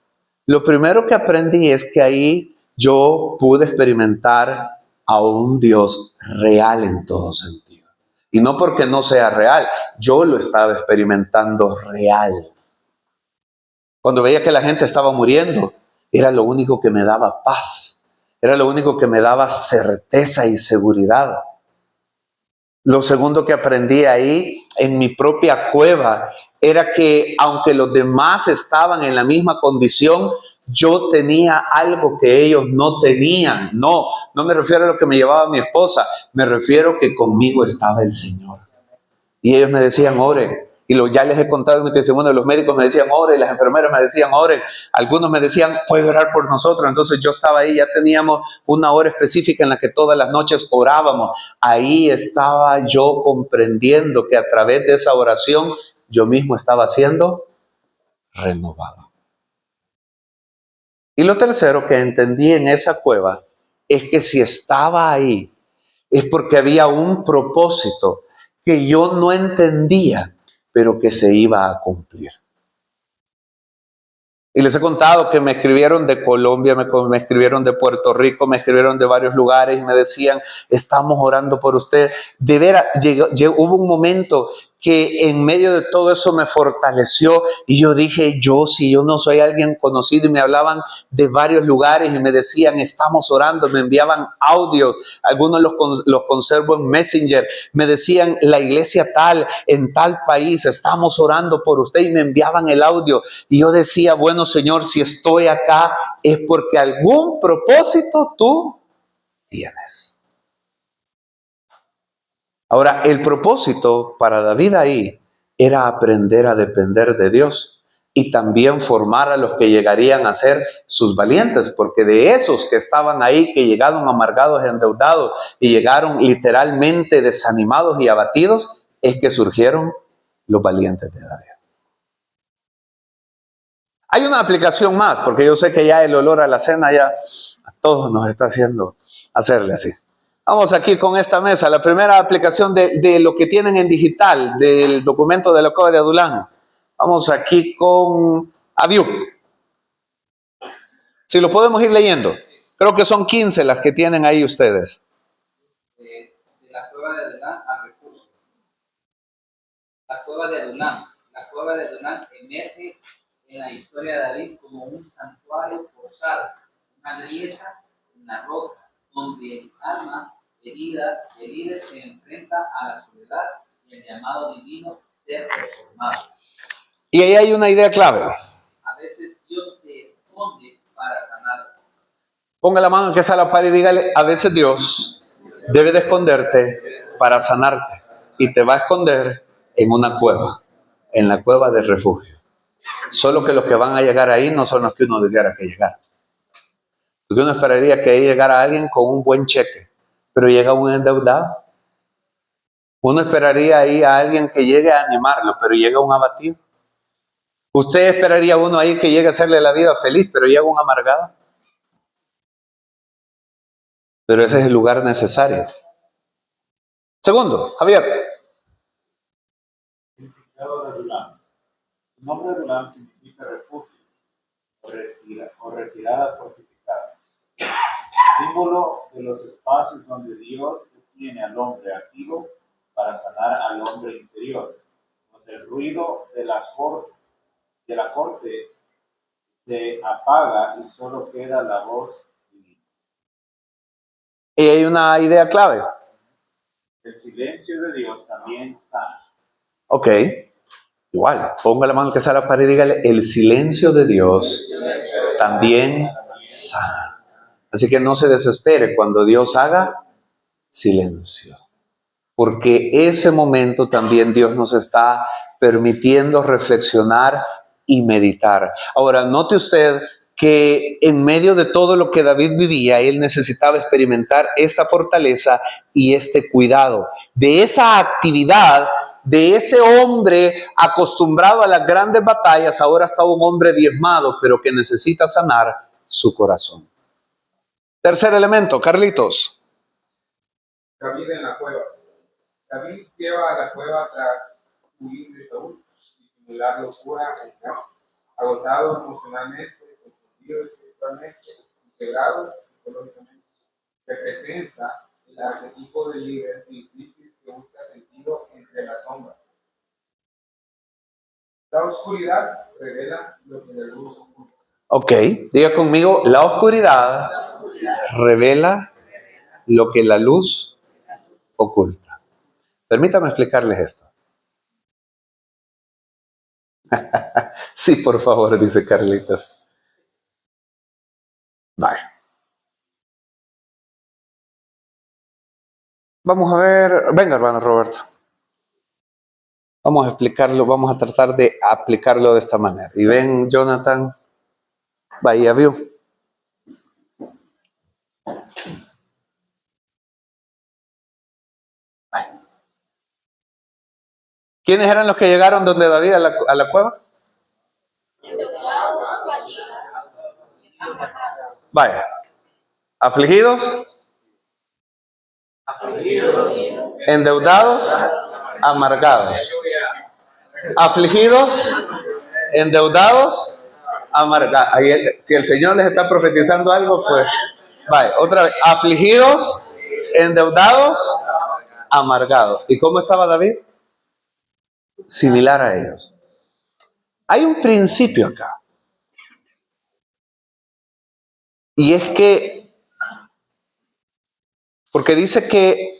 S1: Lo primero que aprendí es que ahí yo pude experimentar a un Dios real en todo sentido. Y no porque no sea real, yo lo estaba experimentando real. Cuando veía que la gente estaba muriendo, era lo único que me daba paz. Era lo único que me daba certeza y seguridad. Lo segundo que aprendí ahí, en mi propia cueva, era que aunque los demás estaban en la misma condición, yo tenía algo que ellos no tenían. No me refiero a lo que me llevaba mi esposa. Me refiero que conmigo estaba el Señor. Y ellos me decían, ore, Ya les he contado en mi testimonio, los médicos me decían, ore, las enfermeras me decían, ore, algunos me decían, puede orar por nosotros. Entonces yo estaba ahí, ya teníamos una hora específica en la que todas las noches orábamos. Ahí estaba yo comprendiendo que a través de esa oración yo mismo estaba siendo renovado. Y lo tercero que entendí en esa cueva es que si estaba ahí es porque había un propósito que yo no entendía, pero que se iba a cumplir. Y les he contado que me escribieron de Colombia, me escribieron de Puerto Rico, me escribieron de varios lugares y me decían, estamos orando por usted. De veras, hubo un momento que en medio de todo eso me fortaleció y yo dije, si yo no soy alguien conocido, y me hablaban de varios lugares y me decían, estamos orando, me enviaban audios, algunos los conservo en Messenger, me decían, la iglesia tal, en tal país, estamos orando por usted, y me enviaban el audio y yo decía, bueno Señor, si estoy acá es porque algún propósito tú tienes. Ahora, el propósito para David ahí era aprender a depender de Dios y también formar a los que llegarían a ser sus valientes, porque de esos que estaban ahí, que llegaron amargados, endeudados y llegaron literalmente desanimados y abatidos, es que surgieron los valientes de David. Hay una aplicación más, porque yo sé que ya el olor a la cena ya a todos nos está haciendo hacerle así. Vamos aquí con esta mesa, la primera aplicación de lo que tienen en digital, del documento de la cueva de Adulán. Vamos aquí con Aviu. Si lo podemos ir leyendo. Creo que son 15 las que tienen ahí ustedes.
S2: De la cueva de Adulán al refugio. La cueva de Adulán. La cueva de Adulán emerge en la historia de David como un santuario forzado, una grieta en la roca, donde el alma herida se enfrenta a la soledad y el llamado divino ser reformado.
S1: Y ahí hay una idea clave.
S2: A veces Dios te esconde para sanar.
S1: Ponga la mano que está a la par y dígale, a veces Dios debe de esconderte para sanarte. Y te va a esconder en una cueva, en la cueva del refugio. Solo que los que van a llegar ahí no son los que uno deseara que llegara. Porque uno esperaría que ahí llegara alguien con un buen cheque, pero llega un endeudado. Uno esperaría ahí a alguien que llegue a animarlo, pero llega un abatido. Usted esperaría a uno ahí que llegue a hacerle la vida feliz, pero llega un amargado. Pero ese es el lugar necesario. Segundo, Javier.
S4: Significado de Adulán. El nombre de Adulán significa refugio o retirada fortificada. Símbolo de los espacios donde Dios tiene al hombre activo para sanar al hombre interior, donde el ruido de la corte se apaga y solo queda la voz divina.
S1: Y hay una idea clave.
S4: El silencio de Dios también sana.
S1: Ok, igual, ponga la mano que está a la pared y dígale, el silencio de Dios también sana. Así que no se desespere cuando Dios haga silencio. Porque ese momento también Dios nos está permitiendo reflexionar y meditar. Ahora, note usted que en medio de todo lo que David vivía, él necesitaba experimentar esta fortaleza y este cuidado. De esa actividad, de ese hombre acostumbrado a las grandes batallas, ahora está un hombre diezmado, pero que necesita sanar su corazón. Tercer elemento, Carlitos.
S5: David en la cueva. David lleva a la cueva tras huir de Saúl, disimular locura en campo, agotado emocionalmente, confundido espiritualmente, quebrado psicológicamente. Representa el arquetipo del líder en crisis que busca sentido entre las sombras. La oscuridad revela lo que la luz oculta.
S1: Ok, diga conmigo, la oscuridad revela lo que la luz oculta. Permítame explicarles esto. Sí, por favor, dice Carlitos. Vale. Vamos a ver. Venga, hermano Roberto. Vamos a explicarlo, vamos a tratar de aplicarlo de esta manera. Y ven, Jonathan, vaya, vio. ¿Quiénes eran los que llegaron donde David a la cueva? Vaya. ¿Afligidos? ¿Endeudados? Amargados. ¿Afligidos? ¿Endeudados? Amargados. Si el Señor les está profetizando algo, pues vaya, otra vez. ¿Afligidos? ¿Endeudados? Amargados. ¿Y cómo estaba David? Similar a ellos. Hay un principio acá. Y es que, porque dice que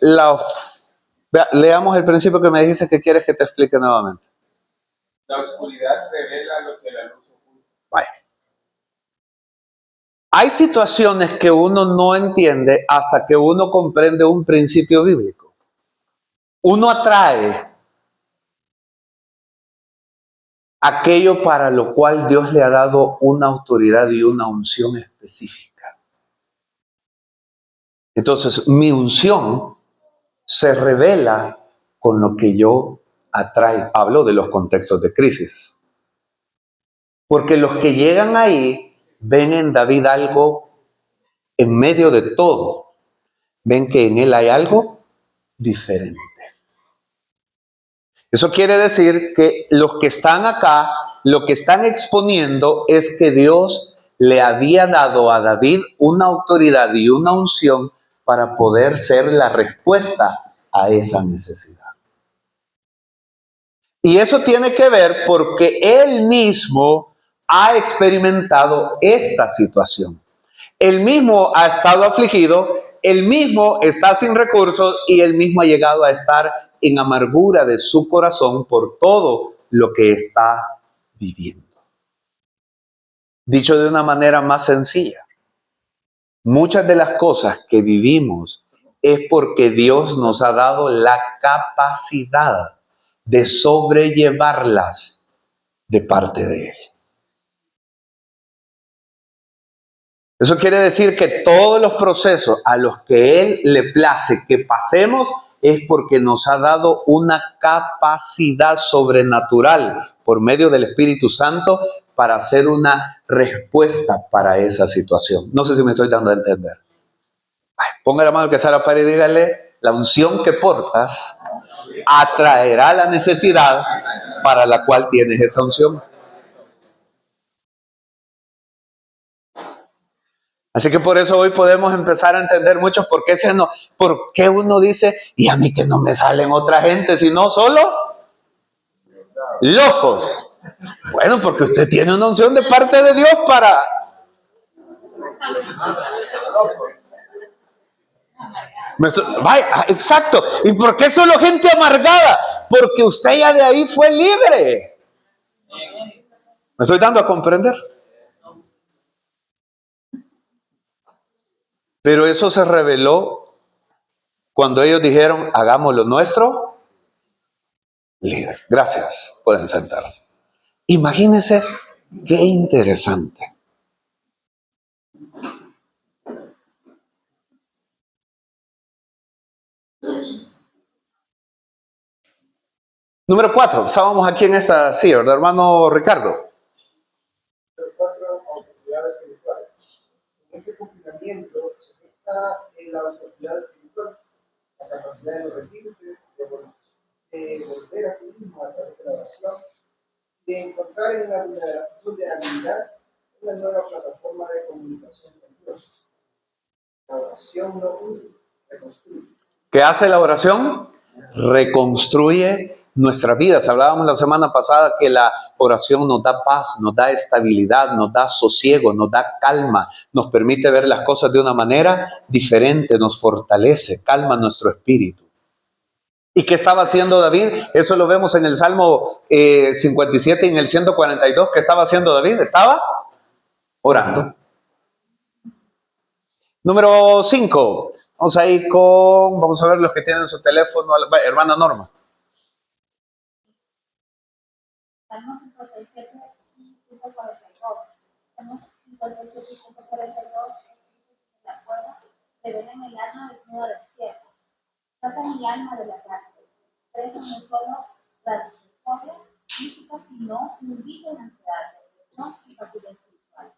S1: leamos el principio que me dijiste que quieres que te explique nuevamente.
S5: La oscuridad revela lo que la luz oculta.
S1: Vaya. Hay situaciones que uno no entiende hasta que uno comprende un principio bíblico. Uno atrae aquello para lo cual Dios le ha dado una autoridad y una unción específica. Entonces, mi unción se revela con lo que yo atraigo. Hablo de los contextos de crisis. Porque los que llegan ahí ven en David algo en medio de todo. Ven que en él hay algo diferente. Eso quiere decir que los que están acá, lo que están exponiendo es que Dios le había dado a David una autoridad y una unción para poder ser la respuesta a esa necesidad. Y eso tiene que ver porque él mismo ha experimentado esta situación. Él mismo ha estado afligido, él mismo está sin recursos y él mismo ha llegado a estar en amargura de su corazón por todo lo que está viviendo. Dicho de una manera más sencilla, muchas de las cosas que vivimos es porque Dios nos ha dado la capacidad de sobrellevarlas de parte de Él. Eso quiere decir que todos los procesos a los que Él le place que pasemos es porque nos ha dado una capacidad sobrenatural por medio del Espíritu Santo para hacer una respuesta para esa situación. No sé si me estoy dando a entender. Ponga la mano que está a la pared y dígale, la unción que portas atraerá la necesidad para la cual tienes esa unción. Así que por eso hoy podemos empezar a entender mucho por qué uno dice, y a mí que no me salen otra gente, sino solo locos. Bueno, porque usted tiene una unción de parte de Dios para... Vaya, exacto. ¿Y por qué solo gente amargada? Porque usted ya de ahí fue libre. ¿Me estoy dando a comprender? Pero eso se reveló cuando ellos dijeron, hagámoslo nuestro líder. Gracias, pueden sentarse. Imagínense qué interesante. Número 4, estábamos aquí en esta silla, ¿verdad, hermano Ricardo?
S6: Número 4, autoridad espiritual. En ese cumplimiento se gesta en la autoridad espiritual, la capacidad de corregirse, de volver a sí mismo a través de la oración, de encontrar en la vulnerabilidad una nueva plataforma de comunicación con Dios. La oración no une, reconstruye.
S1: ¿Qué hace la oración? Reconstruye nuestras vidas. Hablábamos la semana pasada que la oración nos da paz, nos da estabilidad, nos da sosiego, nos da calma, nos permite ver las cosas de una manera diferente, nos fortalece, calma nuestro espíritu. ¿Y qué estaba haciendo David? Eso lo vemos en el Salmo 57 y en el 142. ¿Qué estaba haciendo David? Estaba orando. Número 5. Vamos a ver los que tienen su teléfono. Hermana Norma.
S3: Salmos 57 y 142. Salmos 57 y 142 es la cuerda, revelan el alma desnuda del cielo. Sacan el alma de la cárcel, expresan no solo la discordia física, sino hundido en ansiedad, depresión y fatiga espiritual.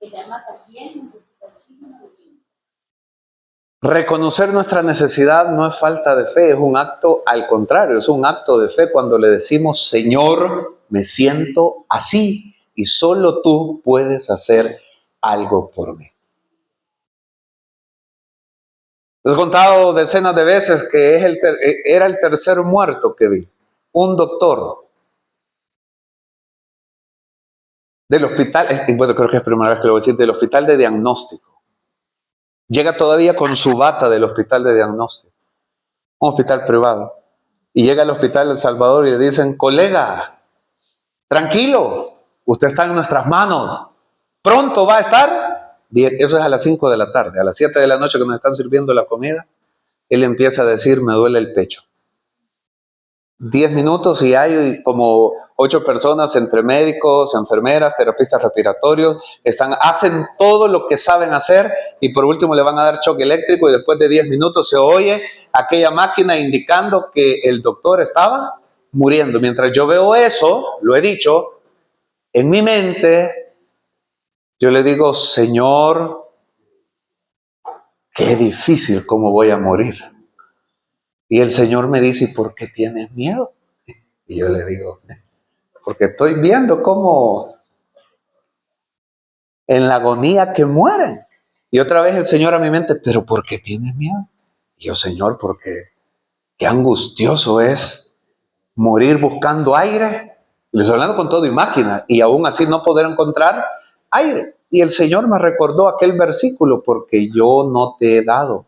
S3: El alma también necesita el signo divino.
S1: Reconocer nuestra necesidad no es falta de fe, es un acto al contrario, es un acto de fe cuando le decimos, Señor, me siento así y solo tú puedes hacer algo por mí. Les he contado decenas de veces que era el tercer muerto que vi, un doctor del hospital, bueno, creo que es la primera vez que lo voy a decir, del hospital de diagnóstico. Llega todavía con su bata del hospital de diagnóstico, un hospital privado. Y llega al hospital de El Salvador y le dicen, colega, tranquilo, usted está en nuestras manos, pronto va a estar. Bien, eso es a las 5 de la tarde, a las 7 de la noche que nos están sirviendo la comida, él empieza a decir, me duele el pecho. 10 minutos y hay como 8 personas entre médicos, enfermeras, terapistas respiratorios, hacen todo lo que saben hacer y por último le van a dar choque eléctrico y después de 10 minutos se oye aquella máquina indicando que el doctor estaba muriendo. Mientras yo veo eso, lo he dicho, en mi mente, yo le digo, Señor, qué difícil cómo voy a morir. Y el Señor me dice, ¿por qué tienes miedo? Y yo le digo, porque estoy viendo cómo en la agonía que mueren. Y otra vez el Señor a mi mente, ¿pero por qué tienes miedo? Y yo, Señor, porque qué angustioso es morir buscando aire. Y les estoy hablando con todo y máquina, y aún así no poder encontrar aire. Y el Señor me recordó aquel versículo, porque yo no te he dado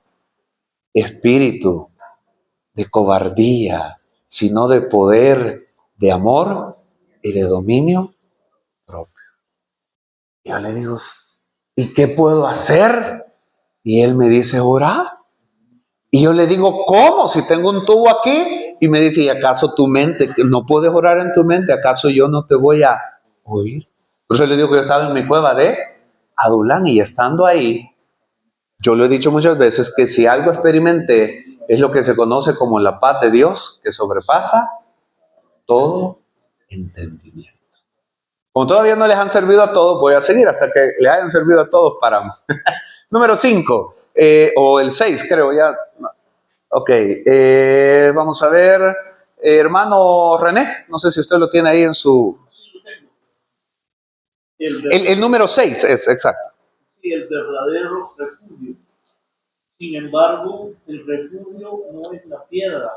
S1: espíritu de cobardía, sino de poder, de amor y de dominio propio. Yo le digo, ¿y qué puedo hacer? Y él me dice, ora. Y yo le digo, ¿cómo? Si tengo un tubo aquí. Y me dice, ¿y acaso tu mente, que no puedes orar en tu mente? ¿Acaso yo no te voy a oír? Por eso le digo que yo estaba en mi cueva de Adulán y estando ahí, yo lo he dicho muchas veces que si algo experimenté es lo que se conoce como la paz de Dios que sobrepasa todo entendimiento. Como todavía no les han servido a todos, voy a seguir hasta que le hayan servido a todos, paramos. Número 5, o el 6 creo ya. Ok, vamos a ver, hermano René, no sé si usted lo tiene ahí en su...
S7: Sí, lo tengo.
S1: El número 6 es exacto.
S7: Sí, el verdadero refugio. Sin embargo, el refugio no es la piedra,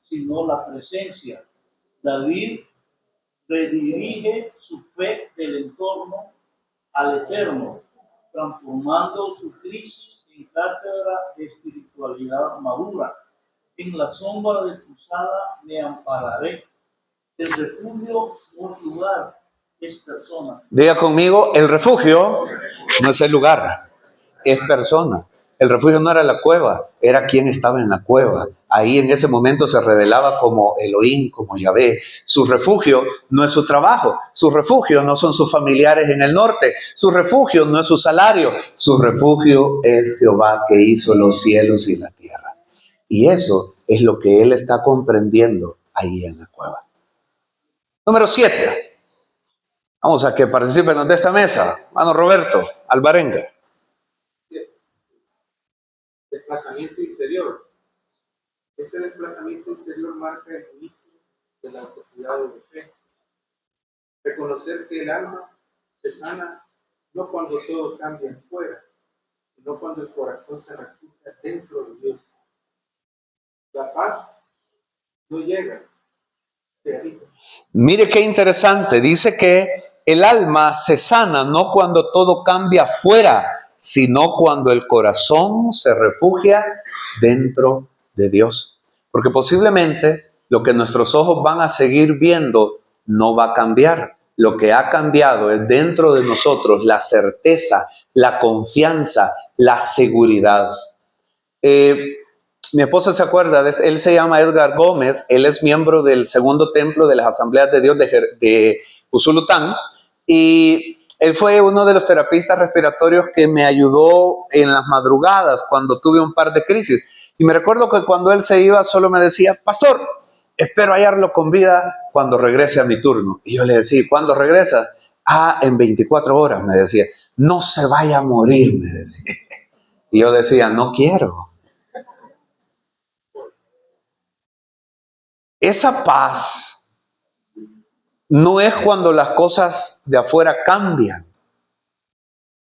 S7: sino la presencia. David redirige su fe del entorno al eterno, transformando su crisis en cátedra de espiritualidad madura. En la sombra de tu ala me ampararé. El refugio no es lugar, es persona.
S1: Diga conmigo, el refugio no es el lugar, es persona. El refugio no era la cueva, era quien estaba en la cueva. Ahí en ese momento se revelaba como Elohim, como Yahvé. Su refugio no es su trabajo, su refugio no son sus familiares en el norte, su refugio no es su salario, su refugio es Jehová que hizo los cielos y la tierra. Y eso es lo que él está comprendiendo ahí en la cueva. Número 7. Vamos a que participen de esta mesa. Hermano Roberto Alvarenga.
S5: Desplazamiento interior. Ese desplazamiento interior marca el inicio del autocuidado de fe. Reconocer que el alma se sana no cuando todo cambia afuera, sino cuando el corazón se refugia dentro de Dios. La paz no llega, se agita.
S1: Mire qué interesante, dice que el alma se sana no cuando todo cambia afuera, sino cuando el corazón se refugia dentro de Dios. Porque posiblemente lo que nuestros ojos van a seguir viendo no va a cambiar. Lo que ha cambiado es dentro de nosotros la certeza, la confianza, la seguridad. Mi esposa se acuerda de él, se llama Edgar Gómez, él es miembro del segundo templo de las Asambleas de Dios de Usulután, y él fue uno de los terapistas respiratorios que me ayudó en las madrugadas cuando tuve un par de crisis. Y me recuerdo que cuando él se iba solo me decía, pastor, espero hallarlo con vida cuando regrese a mi turno. Y yo le decía, ¿cuándo regresa? En 24 horas, me decía. No se vaya a morir, me decía. Y yo decía, no quiero. Esa paz no es cuando las cosas de afuera cambian.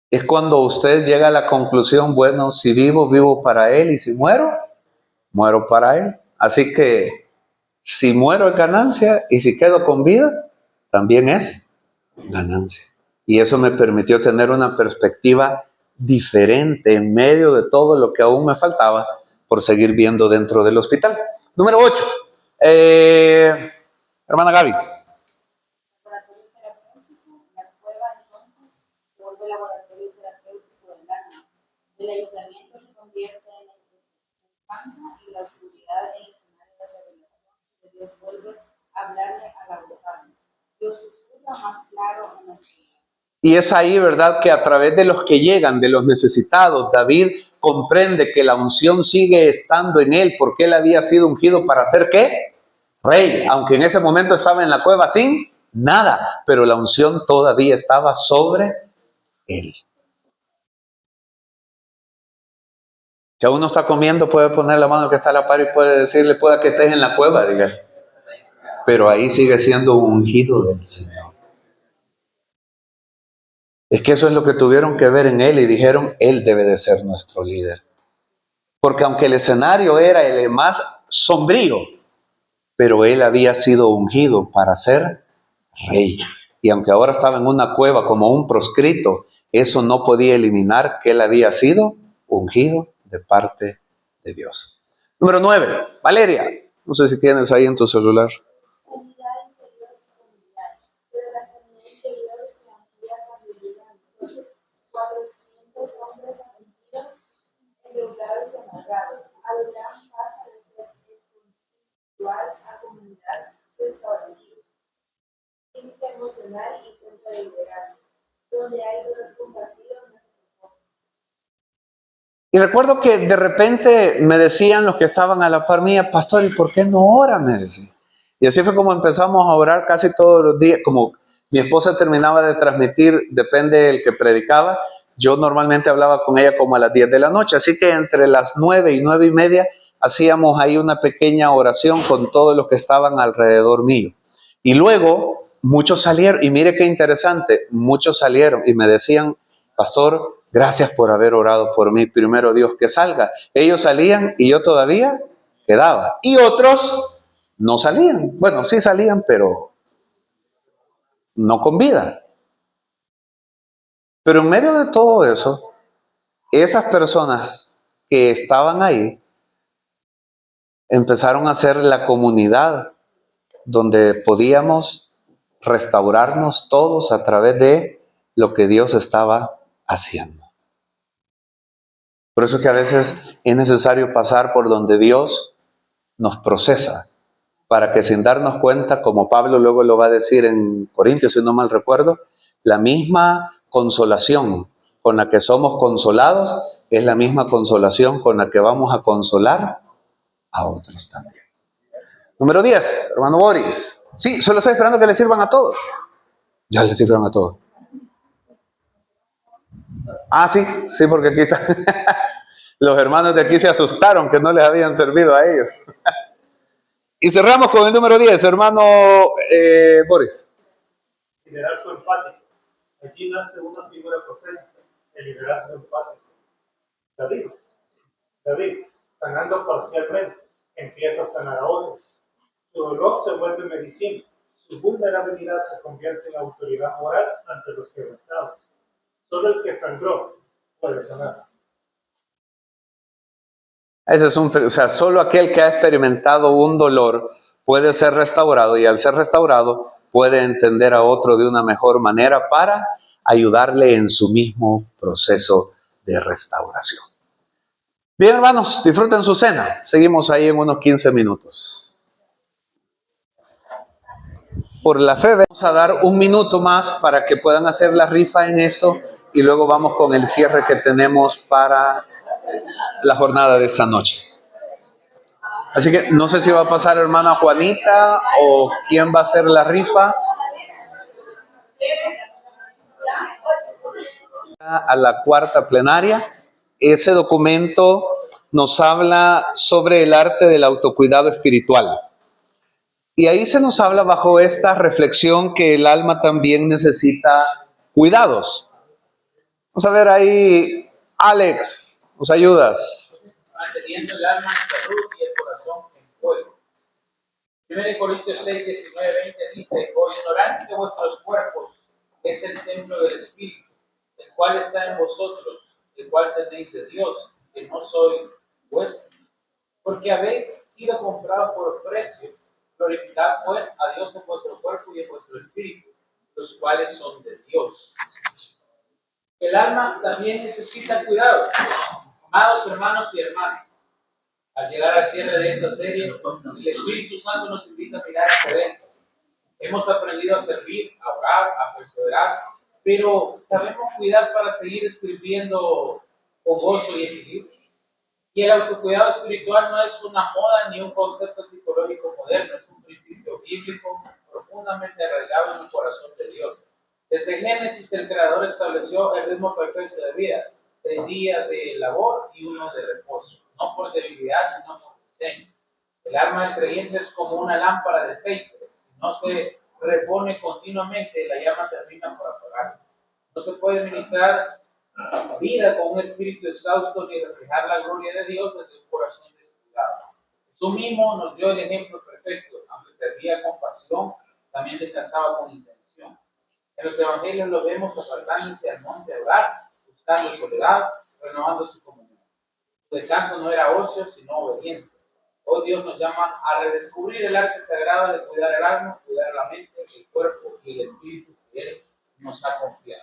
S1: Es cuando usted llega a la conclusión, bueno, si vivo, vivo para Él, y si muero, muero para Él. Así que si muero es ganancia, y si quedo con vida, también es ganancia. Y eso me permitió tener una perspectiva diferente en medio de todo lo que aún me faltaba por seguir viendo dentro del hospital. Número 8. Hermana Gaby.
S3: Laboratorio terapéutico, la cueva entonces se vuelve laboratorio terapéutico del alma. El aislamiento se convierte en la infancia y la oscuridad en el escenario de revelación que Dios vuelve a hablarle a la voz alma. Dios susurra más claro en el cielo.
S1: Y es ahí, ¿verdad?, que a través de los que llegan, de los necesitados, David comprende que la unción sigue estando en él, porque él había sido ungido para ser, ¿qué? Rey, aunque en ese momento estaba en la cueva sin nada, pero la unción todavía estaba sobre él. Si uno está comiendo, puede poner la mano que está a la par y puede decirle, pueda que estés en la cueva, dígale. Pero ahí sigue siendo un ungido del Señor. Es que eso es lo que tuvieron que ver en él y dijeron, él debe de ser nuestro líder. Porque aunque el escenario era el más sombrío, pero él había sido ungido para ser rey. Y aunque ahora estaba en una cueva como un proscrito, eso no podía eliminar que él había sido ungido de parte de Dios. Número 9, Valeria. No sé si tienes ahí en tu celular. Y recuerdo que de repente me decían los que estaban a la par mía, pastor, ¿y por qué no ora? Me decían. Y así fue como empezamos a orar casi todos los días. Como mi esposa terminaba de transmitir, depende del que predicaba, yo normalmente hablaba con ella como a las 10 de la noche. Así que entre las 9 y 9:30 hacíamos ahí una pequeña oración con todos los que estaban alrededor mío. Y luego muchos salieron, y mire qué interesante, muchos salieron y me decían, pastor, gracias por haber orado por mí. Primero Dios que salga. Ellos salían y yo todavía quedaba. Y otros no salían. Bueno, sí salían, pero no con vida. Pero en medio de todo eso, esas personas que estaban ahí empezaron a hacer la comunidad donde podíamos restaurarnos todos a través de lo que Dios estaba haciendo. Por eso es que a veces es necesario pasar por donde Dios nos procesa, para que sin darnos cuenta, como Pablo luego lo va a decir en Corintios, si no mal recuerdo, la misma consolación con la que somos consolados es la misma consolación con la que vamos a consolar a otros también. Número 10, hermano Boris. Sí, solo estoy esperando que le sirvan a todos. Ya le sirvan a todos. Sí, porque aquí está. Los hermanos de aquí se asustaron que no les habían servido a ellos. Y cerramos con el número 10, hermano Boris.
S7: Liderazgo empático. Aquí nace una figura profética, el liderazgo empático. David, sanando parcialmente, empieza a sanar a otros. Su dolor se vuelve medicina. Su vulnerabilidad se convierte en autoridad moral ante los quebrantados. Solo el que sangró puede sanar.
S1: Solo aquel que ha experimentado un dolor puede ser restaurado, y al ser restaurado puede entender a otro de una mejor manera para ayudarle en su mismo proceso de restauración. Bien, hermanos, disfruten su cena. Seguimos ahí en unos 15 minutos. Por la fe, vamos a dar un minuto más para que puedan hacer la rifa en eso y luego vamos con el cierre que tenemos para la jornada de esta noche. Así que no sé si va a pasar hermana Juanita o quién va a hacer la rifa. A la cuarta plenaria. Ese documento nos habla sobre el arte del autocuidado espiritual. Y ahí se nos habla bajo esta reflexión que el alma también necesita cuidados. Vamos a ver ahí, Alex, ¿nos ayudas?
S2: Manteniendo el alma en salud y el corazón en fuego. 1 Corintios 6, 19, 20 dice: o ignorantes que vuestros cuerpos es el templo del Espíritu, el cual está en vosotros, el cual tenéis de Dios, que no soy vuestro. Porque habéis sido comprados por precio. Glorificad pues a Dios en vuestro cuerpo y en vuestro espíritu, los cuales son de Dios. El alma también necesita cuidado. Amados hermanos y hermanas, al llegar al cierre de esta serie, el Espíritu Santo nos invita a mirar hacia adentro. Hemos aprendido a servir, a orar, a perseverar, pero ¿sabemos cuidar para seguir sirviendo con gozo y equilibrio? Y el autocuidado espiritual no es una moda ni un concepto psicológico moderno, es un principio bíblico profundamente arraigado en el corazón de Dios. Desde Génesis, el Creador estableció el ritmo perfecto de vida: 6 días de labor y 1 de reposo, no por debilidad, sino por diseño. El alma del creyente es como una lámpara de aceite. Si no se repone continuamente, la llama termina por apagarse. No se puede ministrar vida con un espíritu exhausto ni reflejar la gloria de Dios desde un corazón descuidado. Jesús mismo nos dio el ejemplo perfecto. Aunque servía con pasión, también descansaba con intención. En los evangelios lo vemos apartándose al monte a orar, buscando soledad, renovando su comunión. Su descanso no era ocio, sino obediencia. Hoy Dios nos llama a redescubrir el arte sagrado de cuidar el alma, cuidar la mente, el cuerpo y el espíritu que Él nos ha confiado.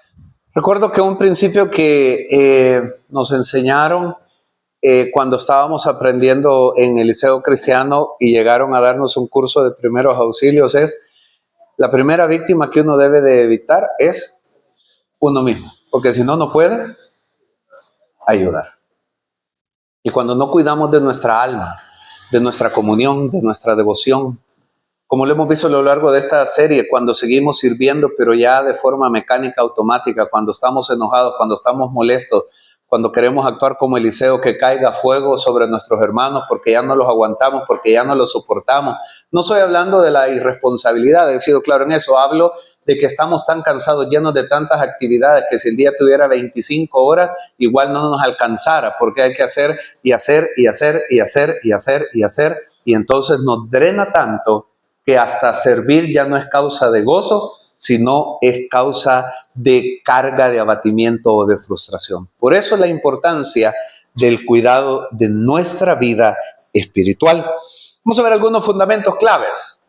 S1: Recuerdo que un principio que nos enseñaron cuando estábamos aprendiendo en el Liceo Cristiano y llegaron a darnos un curso de primeros auxilios es: la primera víctima que uno debe de evitar es uno mismo, porque si no, no puede ayudar. Y cuando no cuidamos de nuestra alma, de nuestra comunión, de nuestra devoción, como lo hemos visto a lo largo de esta serie, cuando seguimos sirviendo, pero ya de forma mecánica, automática, cuando estamos enojados, cuando estamos molestos, cuando queremos actuar como Eliseo, que caiga fuego sobre nuestros hermanos porque ya no los aguantamos, porque ya no los soportamos. No estoy hablando de la irresponsabilidad, he sido claro en eso. Hablo de que estamos tan cansados, llenos de tantas actividades, que si el día tuviera 25 horas, igual no nos alcanzara, porque hay que hacer y hacer y hacer y hacer y hacer y hacer, y entonces nos drena tanto que hasta servir ya no es causa de gozo, sino es causa de carga, de abatimiento o de frustración. Por eso la importancia del cuidado de nuestra vida espiritual. Vamos a ver algunos fundamentos claves.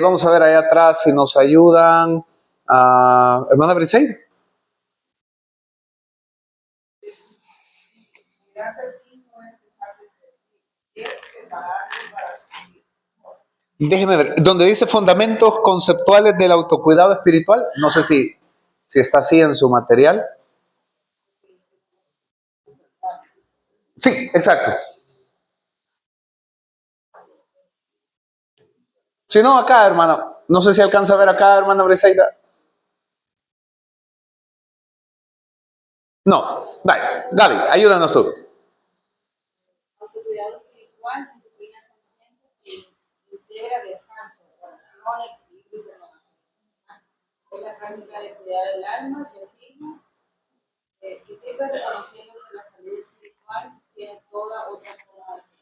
S1: Vamos a ver allá atrás si nos ayudan. Hermana Briseida. Déjeme ver, donde dice fundamentos conceptuales del autocuidado espiritual, no sé si está así en su material. Sí, exacto. Si no, acá, hermano, no sé si alcanza a ver acá, hermana Briseida. No, vaya, Gaby, ayúdanos tú.
S3: Autocuidado espiritual, disciplina consciente que integra descanso, oración, equilibrio y renovación. Es la práctica de cuidar el alma que sirve reconociendo que la salud espiritual tiene toda otra forma de ser.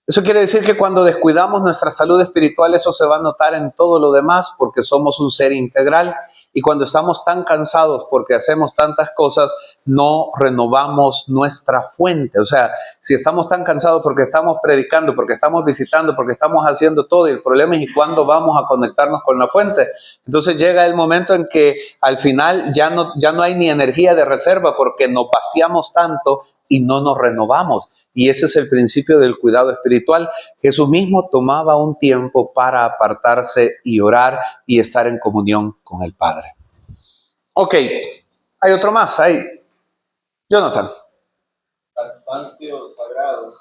S1: Eso quiere decir que cuando descuidamos nuestra salud espiritual, eso se va a notar en todo lo demás, porque somos un ser integral. Y cuando estamos tan cansados porque hacemos tantas cosas, no renovamos nuestra fuente. O sea, si estamos tan cansados porque estamos predicando, porque estamos visitando, porque estamos haciendo todo, y el problema es ¿y cuándo vamos a conectarnos con la fuente? Entonces llega el momento en que al final ya no hay ni energía de reserva porque nos vaciamos tanto y no nos renovamos. Y ese es el principio del cuidado espiritual. Jesús mismo tomaba un tiempo para apartarse y orar y estar en comunión con el Padre. Ok, hay otro más ahí. Jonathan.
S2: Cansancio sagrado,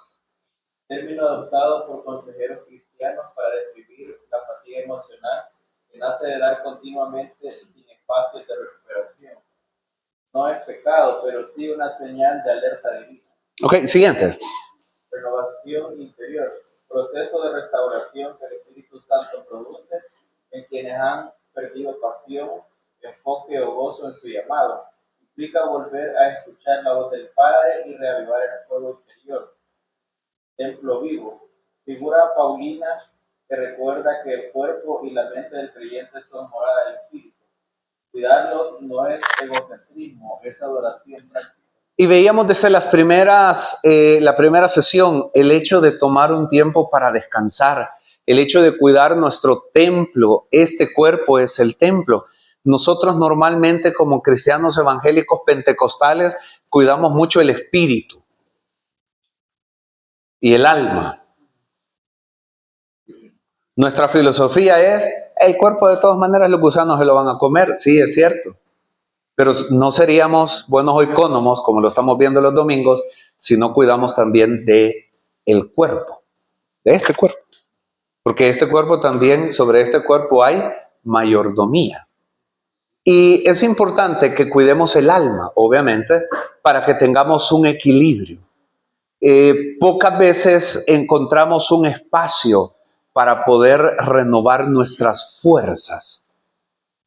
S2: término adoptado por consejeros cristianos para describir la fatiga emocional que nace de dar continuamente sin espacios de recuperación. No es pecado, pero sí una señal de alerta divina.
S1: Ok, siguiente.
S2: Renovación interior, proceso de restauración que el Espíritu Santo produce en quienes han perdido pasión, enfoque o gozo en su llamado. Implica volver a escuchar la voz del Padre y reavivar el fuego interior. Templo vivo, figura paulina que recuerda que el cuerpo y la mente del creyente son morada del Espíritu. Cuidarlos no es egocentrismo, es adoración práctica.
S1: Y veíamos desde la primera sesión el hecho de tomar un tiempo para descansar, el hecho de cuidar nuestro templo. Este cuerpo es el templo. Nosotros normalmente como cristianos evangélicos pentecostales cuidamos mucho el espíritu y el alma. Nuestra filosofía es, el cuerpo de todas maneras los gusanos se lo van a comer. Sí, es cierto. Pero no seríamos buenos oikónomos, como lo estamos viendo los domingos, si no cuidamos también de el cuerpo, de este cuerpo. Porque este cuerpo también, sobre este cuerpo hay mayordomía. Y es importante que cuidemos el alma, obviamente, para que tengamos un equilibrio. Pocas veces encontramos un espacio para poder renovar nuestras fuerzas.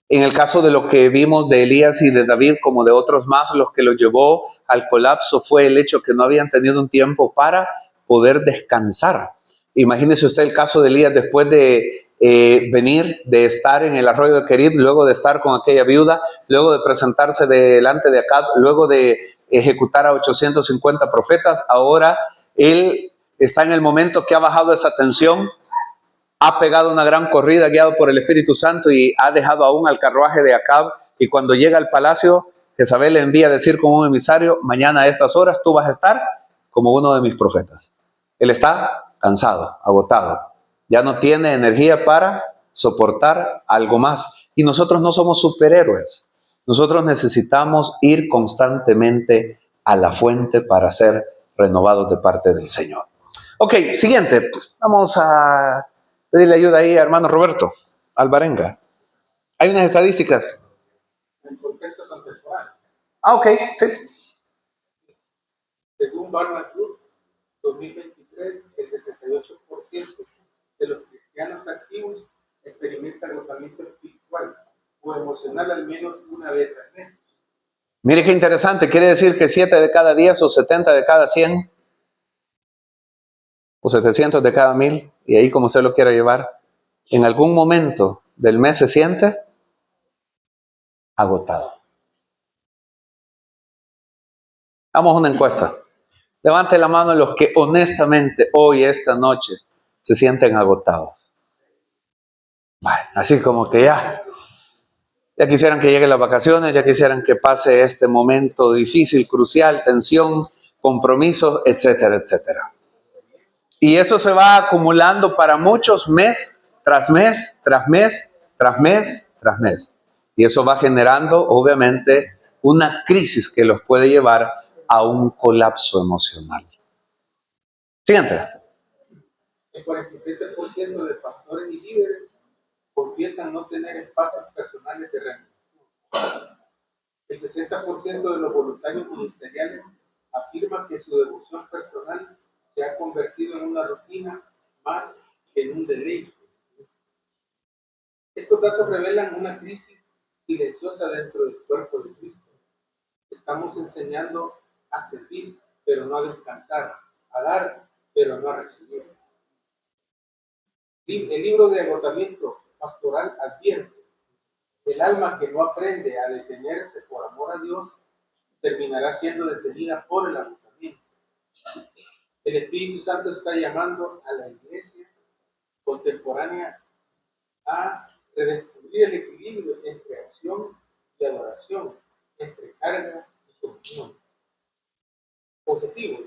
S1: En el caso de lo que vimos de Elías y de David, como de otros más, lo que los llevó al colapso fue el hecho que no habían tenido un tiempo para poder descansar. Imagínese usted el caso de Elías después de venir, de estar en el arroyo de Querit, luego de estar con aquella viuda, luego de presentarse delante de Acab, luego de ejecutar a 850 profetas. Ahora él está en el momento que ha bajado esa tensión, ha pegado una gran corrida guiado por el Espíritu Santo y ha dejado aún al carruaje de Acab. Y cuando llega al palacio, Jezabel le envía a decir con un emisario, mañana a estas horas tú vas a estar como uno de mis profetas. Él está cansado, agotado. Ya no tiene energía para soportar algo más. Y nosotros no somos superhéroes. Nosotros necesitamos ir constantemente a la fuente para ser renovados de parte del Señor. Ok, siguiente. Vamos a pedirle ayuda ahí a hermano Roberto Alvarenga. Hay unas estadísticas.
S5: En contexto contemporáneo.
S1: Ok, sí.
S5: Según Barna Group, 2023, el 68% de los cristianos activos experimenta agotamiento espiritual o emocional al menos una vez al mes.
S1: Mire qué interesante, quiere decir que 7 de cada 10 o 70 de cada 100 o 700 de cada 1000, y ahí como usted lo quiera llevar, en algún momento del mes se siente agotado. Hagamos una encuesta. Levante la mano los que honestamente hoy, esta noche, se sienten agotados. Bueno, así como que ya quisieran que lleguen las vacaciones, ya quisieran que pase este momento difícil, crucial, tensión, compromisos, etcétera, etcétera. Y eso se va acumulando para muchos mes tras mes, tras mes, tras mes, tras mes. Y eso va generando, obviamente, una crisis que los puede llevar a un colapso emocional. Siguiente.
S5: El 47% de pastores y líderes confiesan no tener espacios personales de realización. El 60% de los voluntarios ministeriales afirman que su devoción personal se ha convertido en una rutina más que en un deleite. Estos datos revelan una crisis silenciosa dentro del cuerpo de Cristo. Estamos enseñando a servir, pero no a descansar, a dar, pero no a recibir. El libro de agotamiento pastoral advierte: el alma que no aprende a detenerse por amor a Dios terminará siendo detenida por el agotamiento. El Espíritu Santo está llamando a la iglesia contemporánea a redescubrir el equilibrio entre acción y adoración, entre carga y comunión.
S8: objetivo.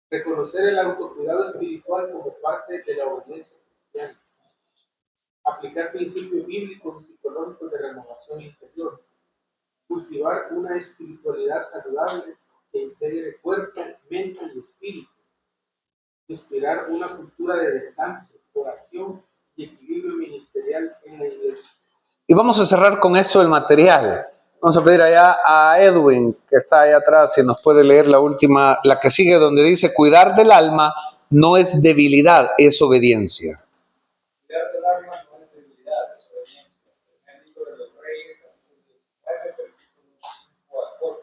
S8: Reconocer el autocuidado espiritual como parte de la obediencia cristiana. Aplicar principios bíblicos y psicológicos de renovación interior. Cultivar una espiritualidad saludable que integre cuerpo, mente y espíritu. Inspirar una cultura de descanso, oración y equilibrio ministerial en la iglesia.
S1: Y vamos a cerrar con esto el material. Vamos a pedir allá a Edwin, que está allá atrás, si nos puede leer la última, la que sigue, donde dice: cuidar del alma no es debilidad, es obediencia.
S5: Cuidar del alma no es debilidad, es obediencia. El libro de los Reyes, capítulo 19, versículos 5 a 8.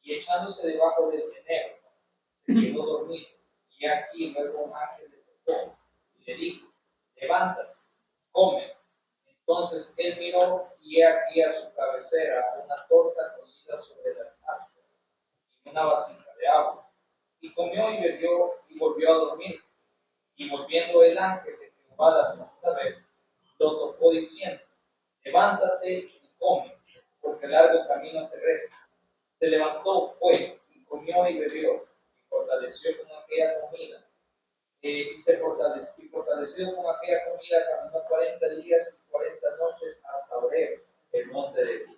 S5: Y echándose debajo del enero, se quedó dormido. Y aquí luego un ángel le tocó y le dijo: levántate, come. Entonces él miró y he aquí a su cabecera una torta cocida sobre las ascuas y una vasija de agua. Y comió y bebió y volvió a dormirse. Y volviendo el ángel de Jehová la segunda vez, lo tocó diciendo: levántate y come, porque largo camino te resta. Se levantó pues y comió y bebió y fortaleció con aquella comida. Fortalecido con aquella comida, caminó 40 días y 40 noches hasta Horeb, el monte de Dios.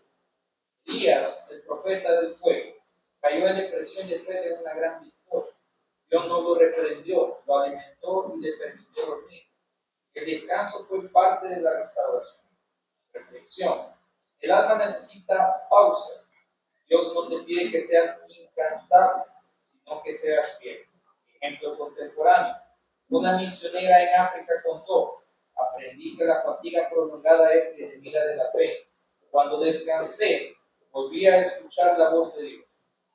S5: Elías, el profeta del fuego, cayó en depresión después de una gran victoria. Dios no lo reprendió, lo alimentó y le permitió dormir. El descanso fue parte de la restauración. Reflexión. El alma necesita pausas. Dios no te pide que seas incansable, sino que seas fiel. Ejemplo contemporáneo. Una misionera en África contó: aprendí que la fatiga prolongada es enemiga de la fe. Cuando descansé, volví a escuchar la voz de Dios.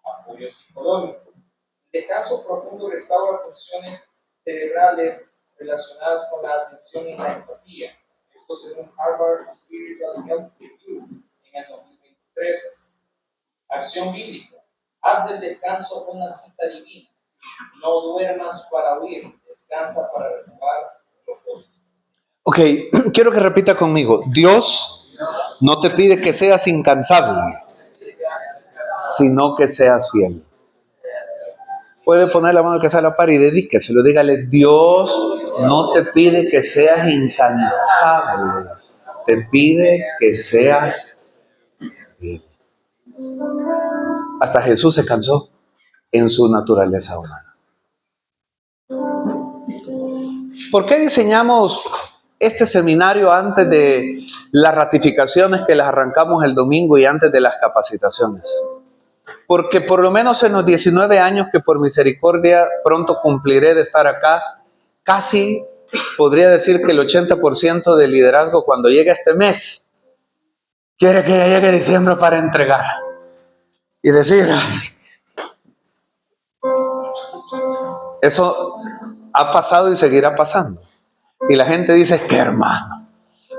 S5: Apoyo psicológico. El descanso profundo restaura funciones cerebrales relacionadas con la atención y la empatía. Esto según Harvard Spiritual Health Review en el 2023. Acción bíblica. Haz del descanso una cita divina. No duermas para huir, descansa para renovar propósitos.
S1: Ok, quiero que repita conmigo. Dios no te pide que seas incansable, sino que seas fiel. Puede poner la mano que sea a la par y dedíqueselo. Dígale: Dios no te pide que seas incansable, te pide que seas fiel. Hasta Jesús se cansó en su naturaleza humana. ¿Por qué diseñamos este seminario antes de las ratificaciones que las arrancamos el domingo y antes de las capacitaciones? Porque por lo menos en los 19 años que por misericordia pronto cumpliré de estar acá, casi podría decir que el 80% del liderazgo, cuando llegue este mes, quiere que ya llegue diciembre para entregar y decir: eso ha pasado y seguirá pasando. Y la gente dice: qué hermano,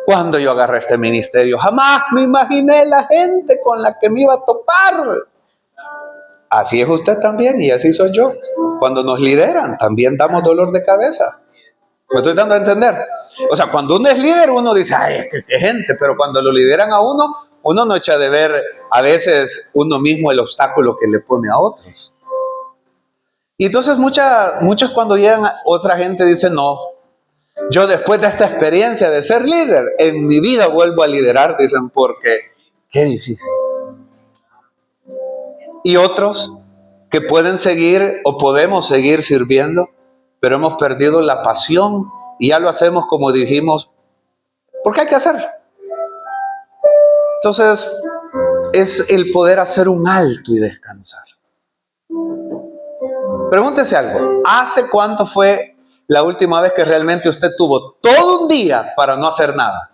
S1: cuando yo agarré este ministerio, jamás me imaginé la gente con la que me iba a topar. Así es usted también y así soy yo. Cuando nos lideran, también damos dolor de cabeza. ¿Me estoy dando a entender? O sea, cuando uno es líder, uno dice: ay, qué gente. Pero cuando lo lideran a uno, uno no echa de ver a veces uno mismo el obstáculo que le pone a otros. Y entonces muchos cuando llegan, otra gente dice: no, yo después de esta experiencia de ser líder, en mi vida vuelvo a liderar, dicen, porque qué difícil. Y otros que pueden seguir o podemos seguir sirviendo, pero hemos perdido la pasión y ya lo hacemos como dijimos, porque hay que hacer. Entonces, es el poder hacer un alto y descansar. Pregúntese algo: ¿hace cuánto fue la última vez que realmente usted tuvo todo un día para no hacer nada?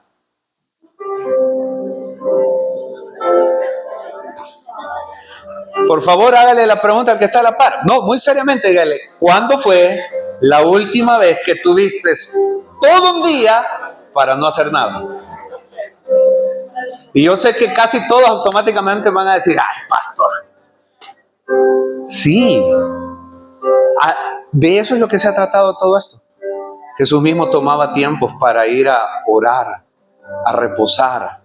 S1: Por favor, hágale la pregunta al que está a la par. No, muy seriamente, dígale: ¿cuándo fue la última vez que tuviste todo un día para no hacer nada? Y yo sé que casi todos automáticamente van a decir: ay, pastor. Sí. De eso es lo que se ha tratado todo esto. Jesús mismo tomaba tiempos para ir a orar, a reposar,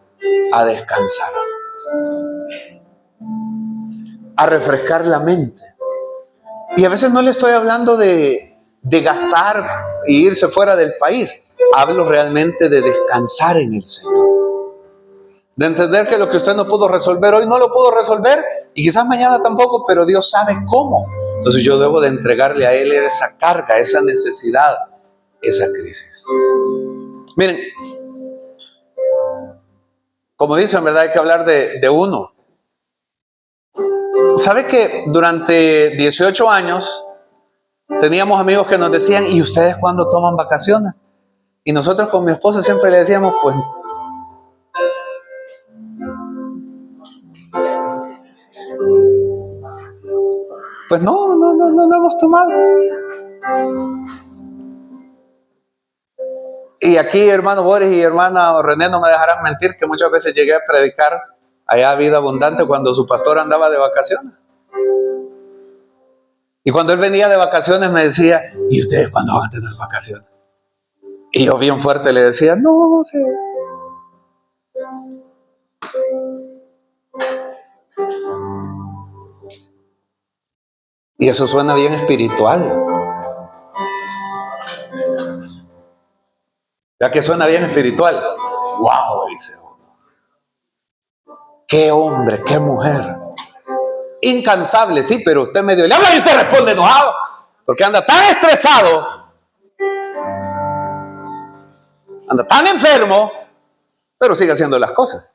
S1: a descansar, a refrescar la mente. Y a veces no le estoy hablando de gastar e irse fuera del país. Hablo realmente de descansar en el Señor. De entender que lo que usted no pudo resolver hoy, no lo pudo resolver. Y quizás mañana tampoco, pero Dios sabe cómo. Entonces yo debo de entregarle a Él esa carga, esa necesidad, esa crisis. Miren, como dicen, ¿verdad? Hay que hablar de uno. ¿Sabe que durante 18 años teníamos amigos que nos decían, ¿y ustedes cuándo toman vacaciones? Y nosotros con mi esposa siempre le decíamos, pues no hemos tomado. Y aquí, hermano Boris y hermana René no me dejarán mentir que muchas veces llegué a predicar allá a Vida Abundante cuando su pastor andaba de vacaciones. Y cuando él venía de vacaciones me decía, ¿y ustedes cuándo van a tener vacaciones? Y yo bien fuerte le decía, no sé. Y eso suena bien espiritual. Ya que suena bien espiritual. ¡Wow! Dice uno. ¡Qué hombre, qué mujer! Incansable, sí, pero usted medio le habla y usted responde enojado. Porque anda tan estresado, anda tan enfermo, pero sigue haciendo las cosas.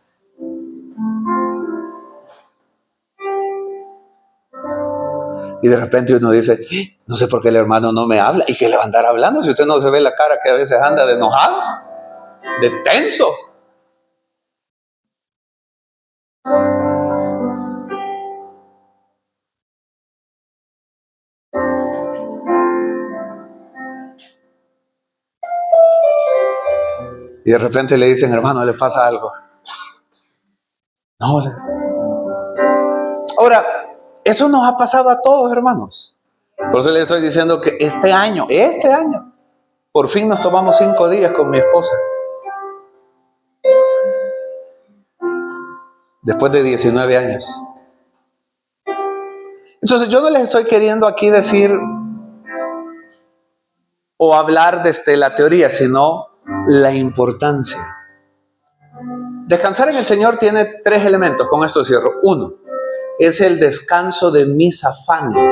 S1: Y de repente uno dice, no sé por qué el hermano no me habla. ¿Y que le va a andar hablando si usted no se ve la cara que a veces anda de enojado, de tenso? Y de repente le dicen, hermano, ¿le pasa algo? No. Ahora, eso nos ha pasado a todos, hermanos. Por eso les estoy diciendo que este año, por fin nos tomamos 5 días con mi esposa. Después de 19 años. Entonces yo no les estoy queriendo aquí decir o hablar desde la teoría, sino la importancia. Descansar en el Señor tiene 3 elementos, con esto cierro. 1, es el descanso de mis afanes.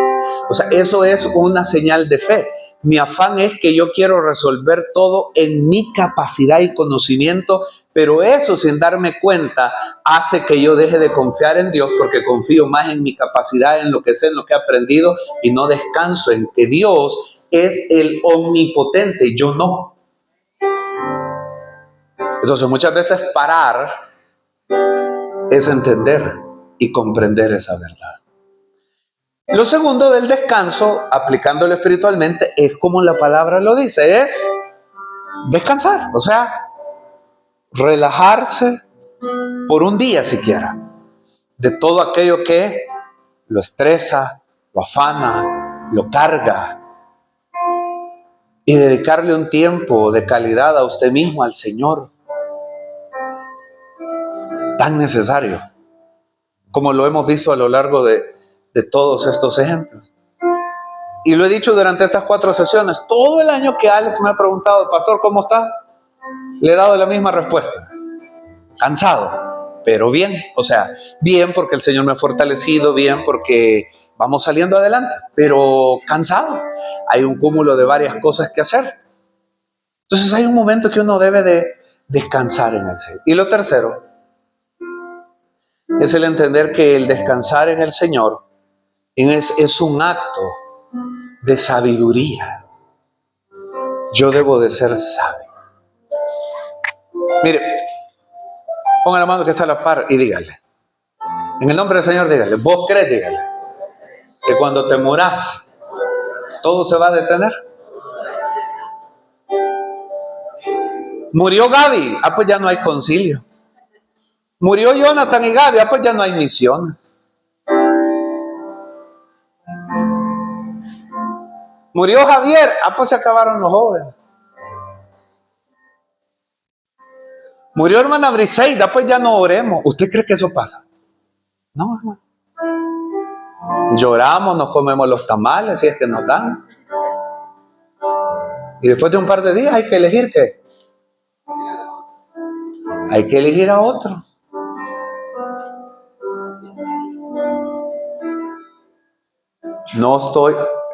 S1: O sea, eso es una señal de fe. Mi afán es que yo quiero resolver todo en mi capacidad y conocimiento, pero eso, sin darme cuenta, hace que yo deje de confiar en Dios, porque confío más en mi capacidad, en lo que sé, en lo que he aprendido, y no descanso en que Dios es el omnipotente, yo no. Entonces, muchas veces parar es entender y comprender esa verdad. Lo segundo del descanso, aplicándolo espiritualmente, es como la palabra lo dice, es descansar, o sea, relajarse por un día siquiera, de todo aquello que lo estresa, lo afana, lo carga, y dedicarle un tiempo de calidad a usted mismo, al Señor, tan necesario, como lo hemos visto a lo largo de todos estos ejemplos. Y lo he dicho durante estas 4 sesiones, todo el año que Alex me ha preguntado, pastor, ¿cómo está? Le he dado la misma respuesta. Cansado, pero bien. O sea, bien porque el Señor me ha fortalecido, bien porque vamos saliendo adelante, pero cansado. Hay un cúmulo de varias cosas que hacer. Entonces hay un momento que uno debe de descansar en el Señor. Y lo tercero es el entender que el descansar en el Señor es un acto de sabiduría. Yo debo de ser sabio. Mire, ponga la mano que está a la par y dígale. En el nombre del Señor, dígale. ¿Vos crees, dígale, que cuando te muras todo se va a detener? Murió Gaby, pues ya no hay concilio. Murió Jonathan y Gaby, pues ya no hay misión. Murió Javier, pues se acabaron los jóvenes. Murió hermana Briseida, pues ya no oremos. ¿Usted cree que eso pasa? No, hermano. Lloramos, nos comemos los tamales si es que nos dan. Y después de un par de días hay que elegir ¿qué? Hay que elegir a otro.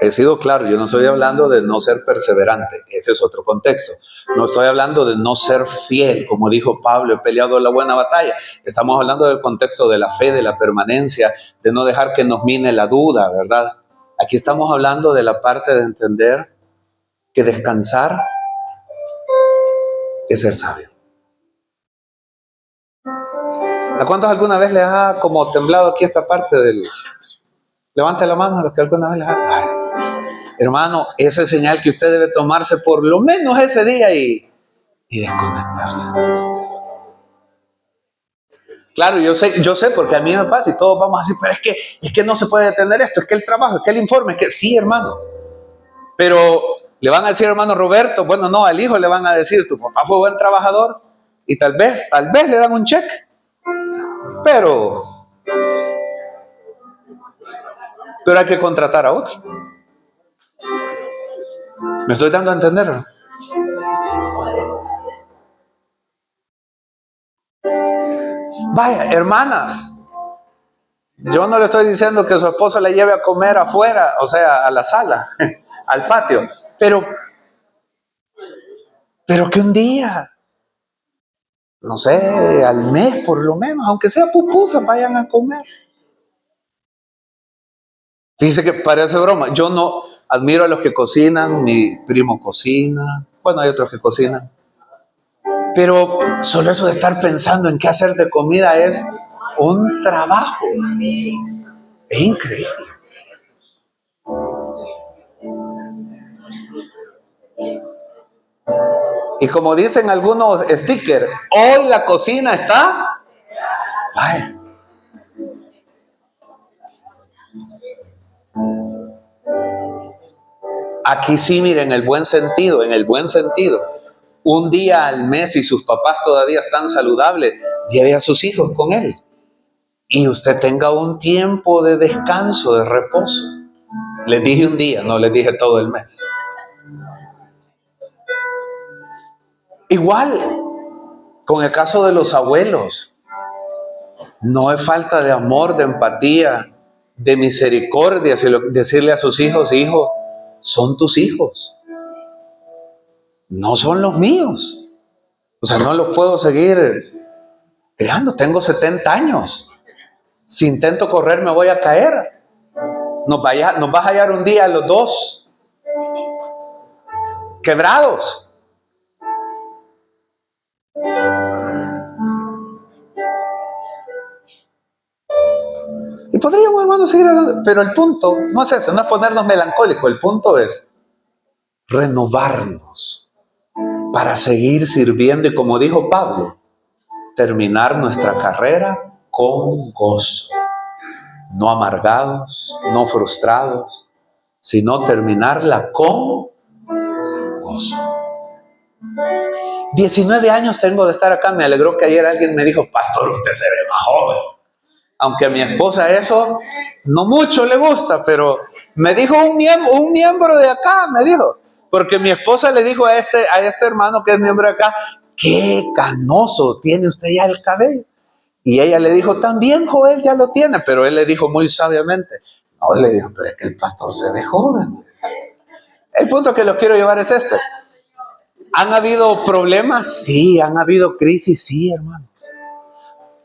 S1: He sido claro, yo no estoy hablando de no ser perseverante, ese es otro contexto. No estoy hablando de no ser fiel, como dijo Pablo, he peleado la buena batalla. Estamos hablando del contexto de la fe, de la permanencia, de no dejar que nos mine la duda, ¿verdad? Aquí estamos hablando de la parte de entender que descansar es ser sabio. ¿A cuántos alguna vez les ha como temblado aquí esta parte del... Levante la mano a los que alguna vez les ha... Ay, hermano, esa es señal que usted debe tomarse por lo menos ese día y desconectarse. Claro, yo sé porque a mí me pasa y todos vamos a decir, pero es que no se puede detener esto, es que el trabajo, es que el informe, es que sí, hermano. Pero le van a decir, hermano Roberto, bueno, no, al hijo le van a decir, tu papá fue buen trabajador y tal vez le dan un cheque. Pero hay que contratar a otro. ¿Me estoy dando a entender? Vaya, hermanas, yo no le estoy diciendo que su esposo la lleve a comer afuera, o sea, a la sala, al patio, pero que un día, no sé, al mes por lo menos, aunque sea pupusa, vayan a comer. Fíjense que parece broma, yo no admiro a los que cocinan, mi primo cocina, bueno, hay otros que cocinan, pero solo eso de estar pensando en qué hacer de comida es un trabajo. Es increíble. Y como dicen algunos stickers, hoy la cocina está... Ay. Aquí sí, miren, en el buen sentido, un día al mes, si sus papás todavía están saludables, lleve a sus hijos con él. Y usted tenga un tiempo de descanso, de reposo. Les dije un día, no les dije todo el mes. Igual, con el caso de los abuelos, no es falta de amor, de empatía, de misericordia, decirle a sus hijos, hijo, son tus hijos, no son los míos. O sea, no los puedo seguir creando, tengo 70 años. Si intento correr me voy a caer. Nos vas a hallar un día los dos quebrados. Y podríamos, hermano, seguir hablando, pero el punto no es eso, no es ponernos melancólicos, el punto es renovarnos para seguir sirviendo y, como dijo Pablo, terminar nuestra carrera con gozo, no amargados, no frustrados, sino terminarla con gozo. 19 años tengo de estar acá, me alegró que ayer alguien me dijo, pastor, usted se ve más joven. Aunque a mi esposa eso no mucho le gusta, pero me dijo un miembro de acá, me dijo, porque mi esposa le dijo a este hermano que es miembro de acá, qué canoso tiene usted ya el cabello. Y ella le dijo, también Joel ya lo tiene, pero él le dijo muy sabiamente, no, le dijo, pero es que el pastor se ve joven. El punto que los quiero llevar es este. ¿Han habido problemas? Sí. ¿Han habido crisis? Sí, hermano.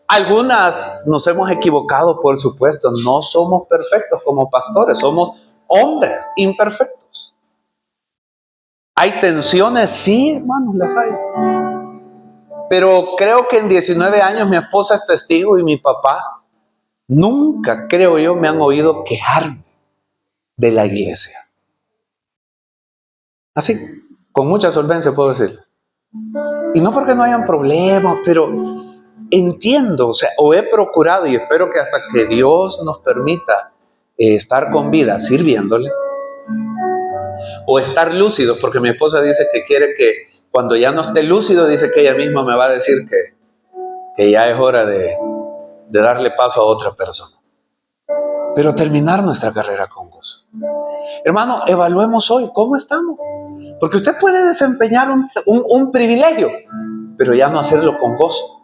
S1: Algunas nos hemos equivocado, por supuesto. No somos perfectos como pastores, somos hombres imperfectos. ¿Hay tensiones? Sí, hermanos, las hay. Pero creo que en 19 años mi esposa es testigo y mi papá nunca, creo yo, me han oído quejarme de la iglesia. Así, con mucha solvencia puedo decirlo. Y no porque no hayan problemas, pero entiendo, o he procurado y espero que hasta que Dios nos permita estar con vida sirviéndole, o estar lúcidos, porque mi esposa dice que quiere que cuando ya no esté lúcido, dice que ella misma me va a decir que ya es hora de darle paso a otra persona. pero terminar nuestra carrera con gozo. Hermano, evaluemos hoy cómo estamos. Porque usted puede desempeñar un privilegio, pero ya no hacerlo con gozo.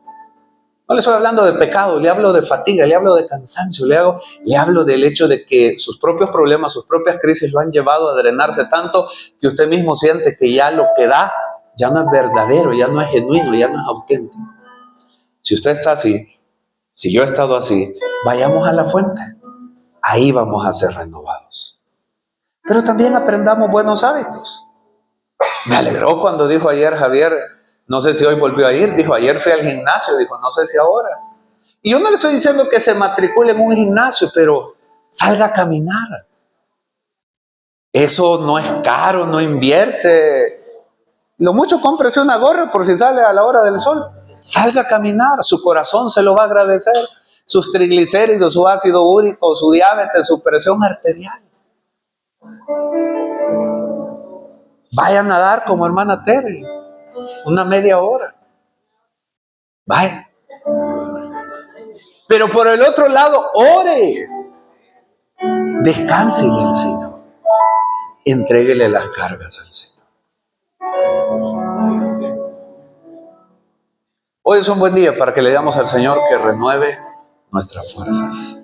S1: No le estoy hablando de pecado, le hablo de fatiga, le hablo de cansancio, le hablo del hecho de que sus propios problemas, sus propias crisis lo han llevado a drenarse tanto que usted mismo siente que ya lo que da ya no es verdadero, ya no es genuino, ya no es auténtico. Si usted está así, si yo he estado así, vayamos a la fuente. Ahí vamos a ser renovados. Pero también aprendamos buenos hábitos. Me alegró cuando dijo ayer Javier, no sé si hoy volvió a ir, dijo ayer fui al gimnasio, dijo no sé si ahora. Y yo no le estoy diciendo que se matricule en un gimnasio, pero salga a caminar. Eso no es caro, no invierte. Lo mucho cómprese una gorra por si sale a la hora del sol. Salga a caminar, su corazón se lo va a agradecer. Sus triglicéridos, su ácido úrico, su diabetes, su presión arterial. Vaya a nadar como hermana Terry, una media hora. Vaya. Pero por el otro lado, ore. Descanse en el Señor. Entréguele las cargas al Señor. Hoy es un buen día para que le damos al Señor que renueve nuestras fuerzas.